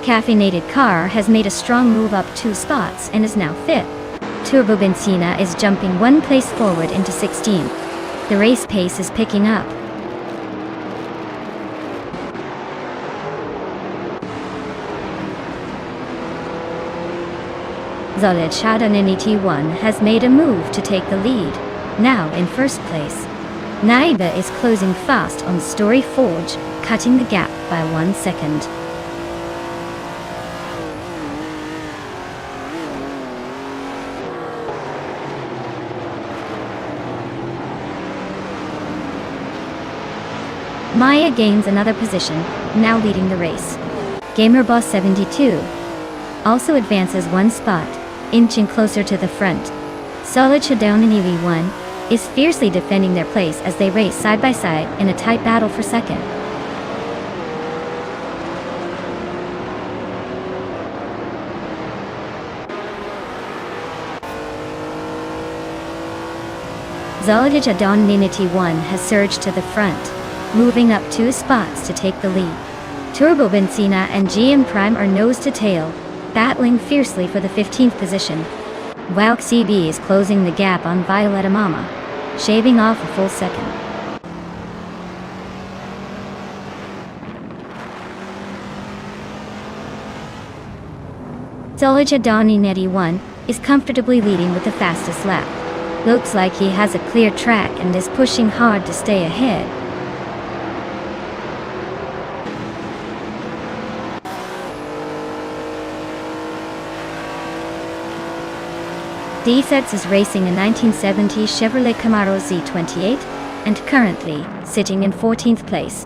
Caffeinated Car has made a strong move up 2 spots and is now 5th. Turbo Benzina is jumping 1 place forward into 16th. The race pace is picking up. Zolaj Hadonin ET1 has made a move to take the lead, now in 1st place. Naiba is closing fast on Story Forge, cutting the gap by 1 second. Maya gains another position, now leading the race. GamerBoss 72 also advances 1 spot, inching closer to the front. Zolaj Hadonin EV1 is fiercely defending their place as they race side by side in a tight battle for 2nd. Zolaj Hadonin ET1 has surged to the front, moving up 2 spots to take the lead. Turbo Benzina and GM Prime are nose to tail, battling fiercely for the 15th position. Walk CB is closing the gap on Violetta Mama, shaving off a full second. Zolaj Hadonin ET1 is comfortably leading with the fastest lap. Looks like he has a clear track and is pushing hard to stay ahead. Deserts is racing a 1970 Chevrolet Camaro Z28 and currently sitting in 14th place.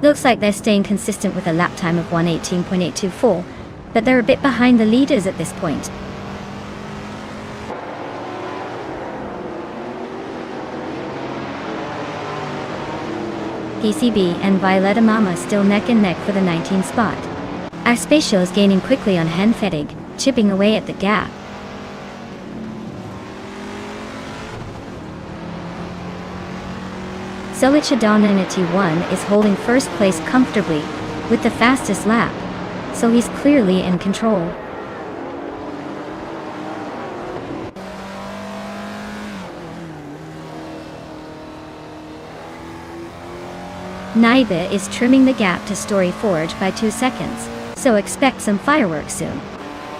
Looks like they're staying consistent with a lap time of 1:18.824. but they're a bit behind the leaders at this point. PCB and Violetta Mama still neck and neck for the 19th spot. Our Spatial is gaining quickly on Henfettig, chipping away at the gap. Solid Shadon in a T1 is holding first place comfortably, with the fastest lap, so he's clearly in control. Naiba is trimming the gap to Story Forge by 2 seconds, so expect some fireworks soon.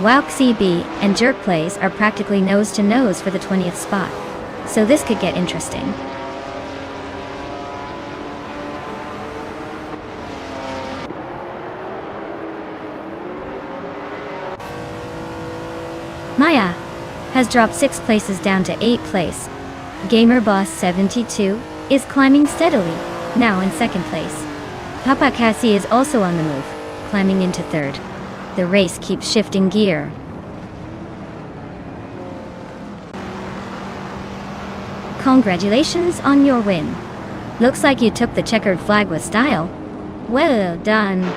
Wowk CB and Jerk Plays are practically nose to nose for the 20th spot, so this could get interesting. Maya has dropped 6 places down to 8th place. Gamer Boss 72 is climbing steadily, now in 2nd place. Papa Cassie is also on the move, climbing into 3rd. The race keeps shifting gear. Congratulations on your win. Looks like you took the checkered flag with style. Well done.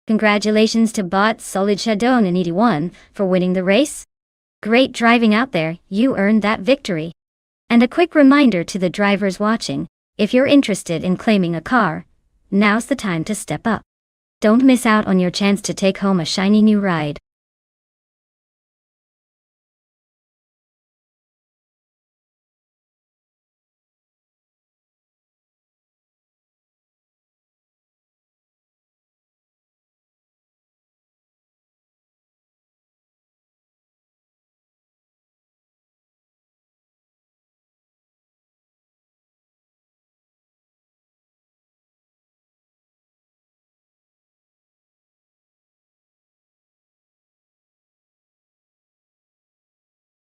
Congratulations to bot Solid Shadon in 81 for winning the race. Great driving out there, you earned that victory. And a quick reminder to the drivers watching, if you're interested in claiming a car, now's the time to step up. Don't miss out on your chance to take home a shiny new ride.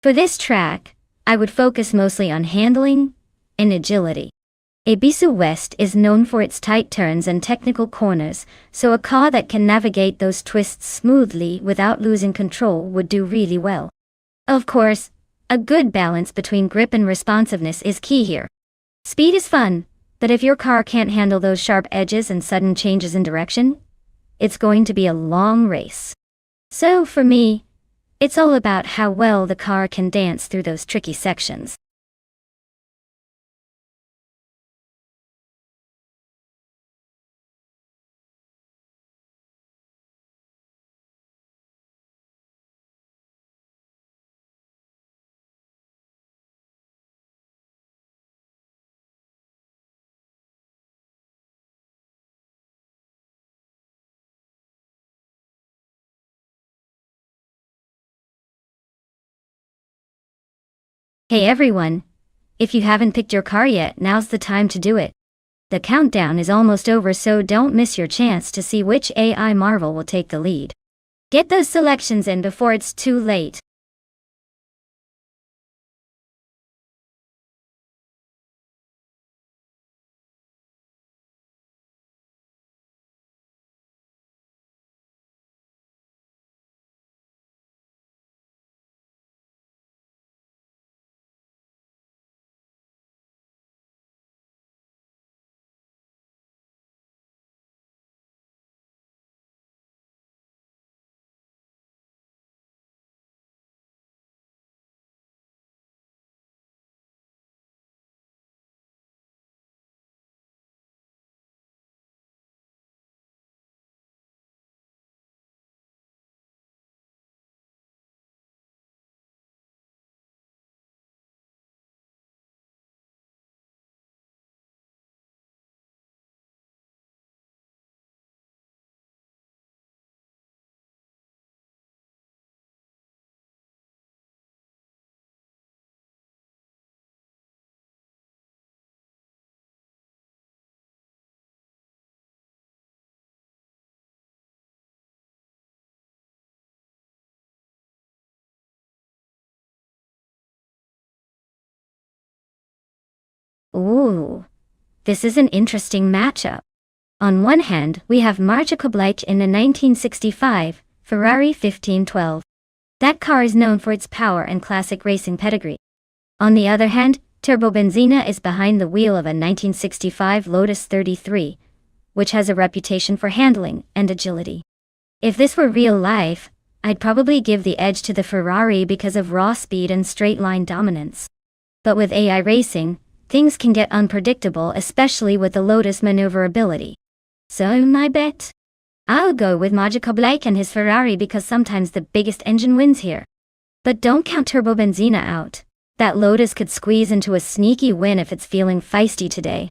For this track, I would focus mostly on handling and agility. Ebisu West is known for its tight turns and technical corners, so a car that can navigate those twists smoothly without losing control would do really well. Of course, a good balance between grip and responsiveness is key here. Speed is fun, but if your car can't handle those sharp edges and sudden changes in direction, it's going to be a long race. So for me, it's all about how well the car can dance through those tricky sections. Hey everyone! If you haven't picked your car yet, now's the time to do it. The countdown is almost over, so don't miss your chance to see which AI Marvel will take the lead. Get those selections in before it's too late. Ooh, this is an interesting matchup. On one hand, we have Marja Kublai in a 1965 Ferrari 1512. That car is known for its power and classic racing pedigree. On the other hand, Turbo Benzina is behind the wheel of a 1965 Lotus 33, which has a reputation for handling and agility. If this were real life, I'd probably give the edge to the Ferrari because of raw speed and straight-line dominance. But with AI racing, things can get unpredictable, especially with the Lotus maneuverability. So my bet? I'll go with Marja Kublai and his Ferrari because sometimes the biggest engine wins here. But don't count Turbo Benzina out. That Lotus could squeeze into a sneaky win if it's feeling feisty today.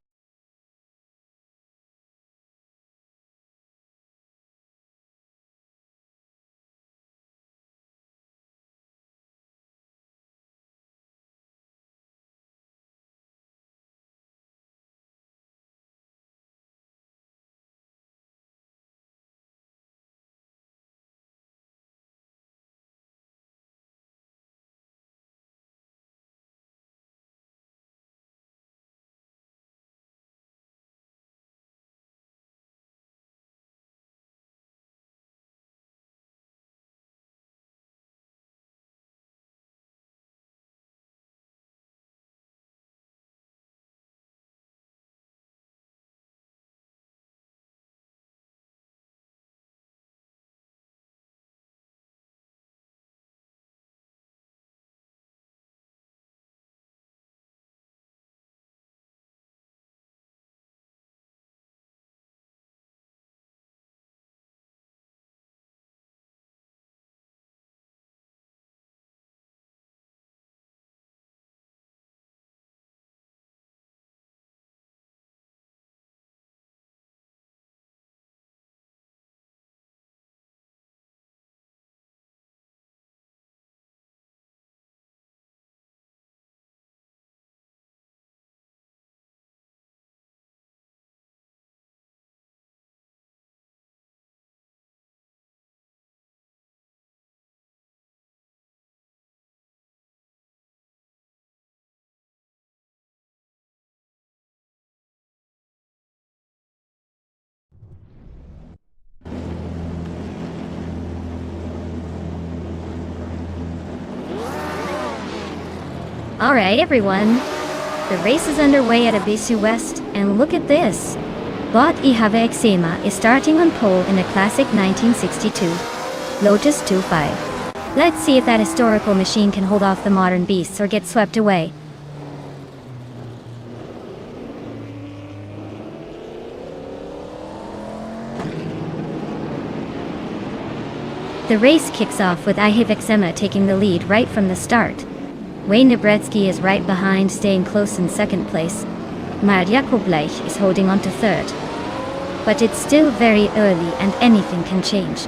Alright everyone, the race is underway at Abisu West, and look at this. Bot Ihave Exema is starting on pole in a classic 1962 Lotus 2.5. Let's see if that historical machine can hold off the modern beasts or get swept away. The race kicks off with Ihave Exema taking the lead right from the start. Wayne Nabretsky is right behind, staying close in second place. Marja Kublai is holding on to third. But it's still very early and anything can change.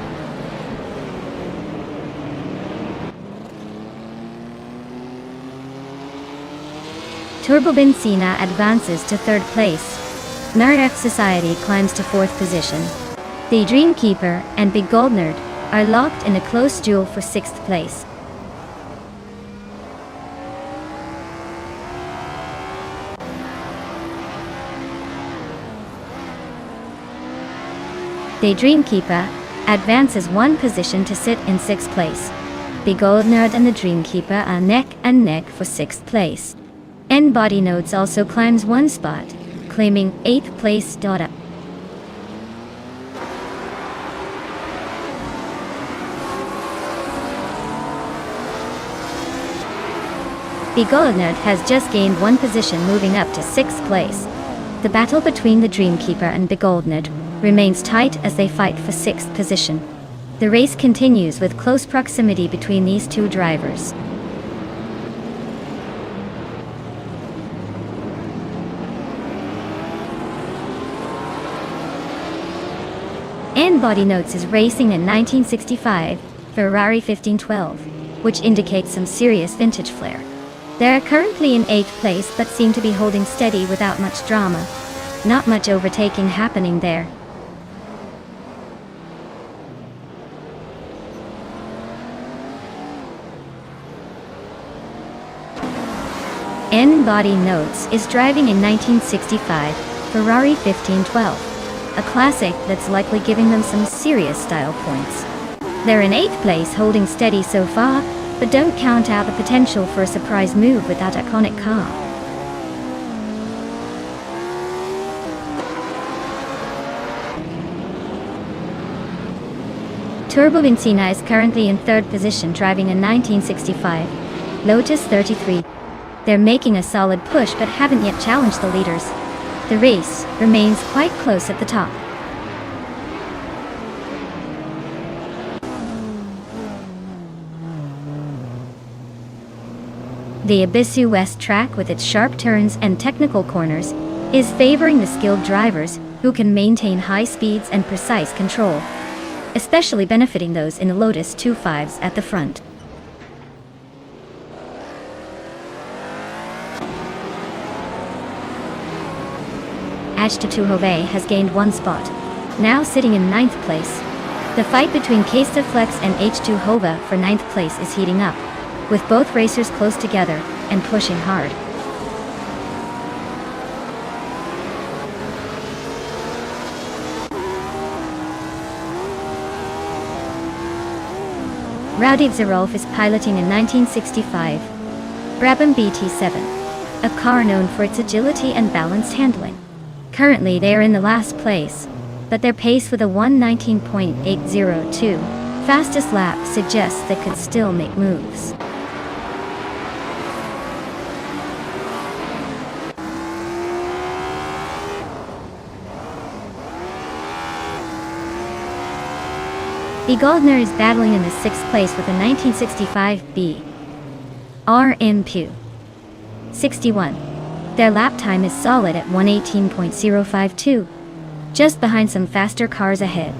Turbo Benzina advances to third place. Marif Society climbs to fourth position. The Dreamkeeper and Big Gold Nerd are locked in a close duel for sixth place. The Dreamkeeper advances one position to sit in sixth place. The Gold Nerd and the Dreamkeeper are neck and neck for sixth place. N-Body Notes also climbs one spot, claiming 8th place. The Gold Nerd has just gained one position, moving up to sixth place. The battle between the Dreamkeeper and the Gold Nerd remains tight as they fight for sixth position. The race continues with close proximity between these two drivers. N-Body Notes is racing in 1965 Ferrari 1512, which indicates some serious vintage flair. They are currently in 8th place but seem to be holding steady without much drama. Not much overtaking happening there. N. Body Notes is driving a 1965 Ferrari 1512, a classic that's likely giving them some serious style points. They're in 8th place, holding steady so far, but don't count out the potential for a surprise move with that iconic car. Turbo Benzina is currently in 3rd position, driving a 1965 Lotus 33. They're making a solid push but haven't yet challenged the leaders. The race remains quite close at the top. The Ibisu West track, with its sharp turns and technical corners, is favoring the skilled drivers who can maintain high speeds and precise control, especially benefiting those in the Lotus 25s at the front. H2 Hove has gained 1 spot, now sitting in 9th place. The fight between Casta Flex and H2 Hove for 9th place is heating up, with both racers close together and pushing hard. Raudit Zerolf is piloting a 1965 Brabham BT7, a car known for its agility and balanced handling. Currently they are in the last place, but their pace with a 1:19.802 fastest lap suggests they could still make moves. B. Goldner is battling in the 6th place with a 1965 B. RM 61. Their lap time is solid at 1:18.052, just behind some faster cars ahead.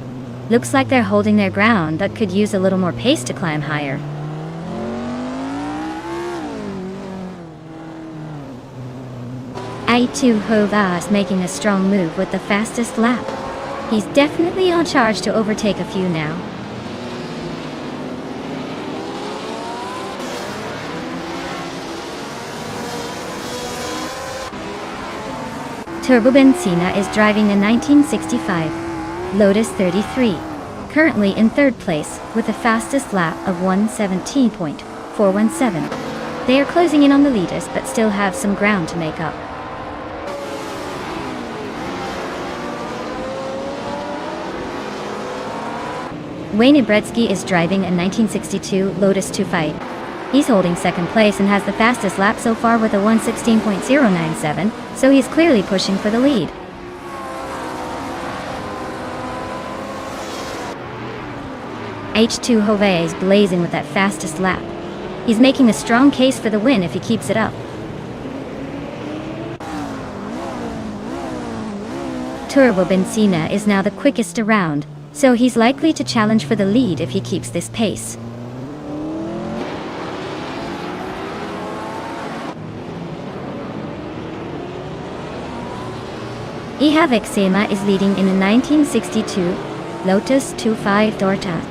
Looks like they're holding their ground, but could use a little more pace to climb higher. A2 Hova is making a strong move with the fastest lap. He's definitely on charge to overtake a few now. Turbo Benzina is driving a 1965 Lotus 33, currently in 3rd place with the fastest lap of 1:17.417. They are closing in on the leaders but still have some ground to make up. Wayne Ibretsky is driving a 1962 Lotus 25. He's holding 2nd place and has the fastest lap so far with a 1:16.097, so he's clearly pushing for the lead. H2 Hove is blazing with that fastest lap. He's making a strong case for the win if he keeps it up. Turbo Benzina is now the quickest around, so he's likely to challenge for the lead if he keeps this pace. Ihave Exema is leading in a 1962 Lotus 25 Dorta.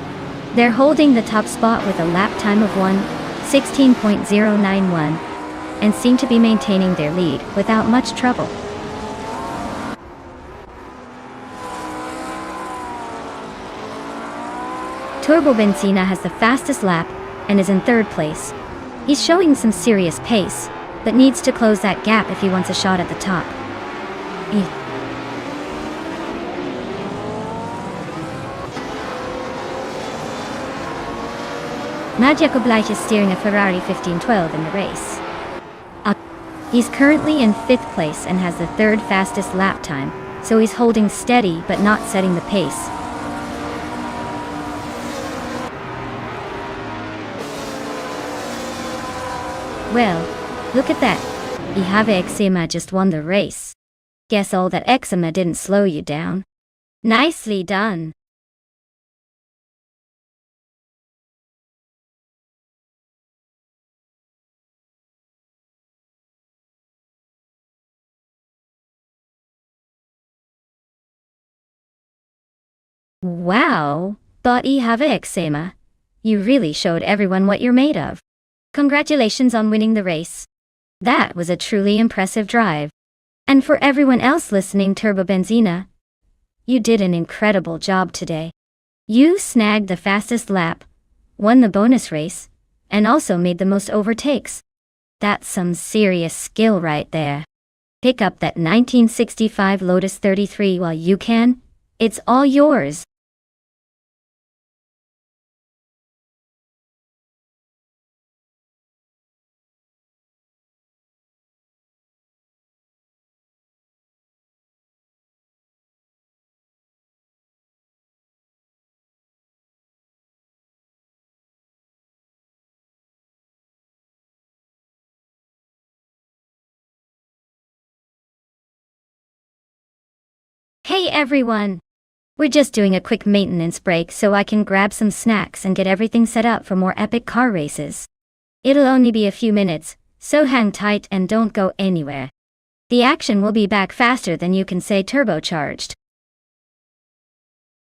They're holding the top spot with a lap time of 1:16.091 and seem to be maintaining their lead without much trouble. Turbo Benzina has the fastest lap and is in 3rd place. He's showing some serious pace, but needs to close that gap if he wants a shot at the top. Maciej Koblaj is steering a Ferrari 1512 in the race. He's currently in 5th place and has the 3rd fastest lap time, so he's holding steady but not setting the pace. Well, look at that. Ihave Exema just won the race. Guess all that eczema didn't slow you down. Nicely done. Wow, but Ihave Exema. You really showed everyone what you're made of. Congratulations on winning the race. That was a truly impressive drive. And for everyone else listening, Turbo Benzina, you did an incredible job today. You snagged the fastest lap, won the bonus race, and also made the most overtakes. That's some serious skill right there. Pick up that 1965 Lotus 33 while you can. It's all yours. Hey everyone! We're just doing a quick maintenance break so I can grab some snacks and get everything set up for more epic car races. It'll only be a few minutes, so hang tight and don't go anywhere. The action will be back faster than you can say turbocharged.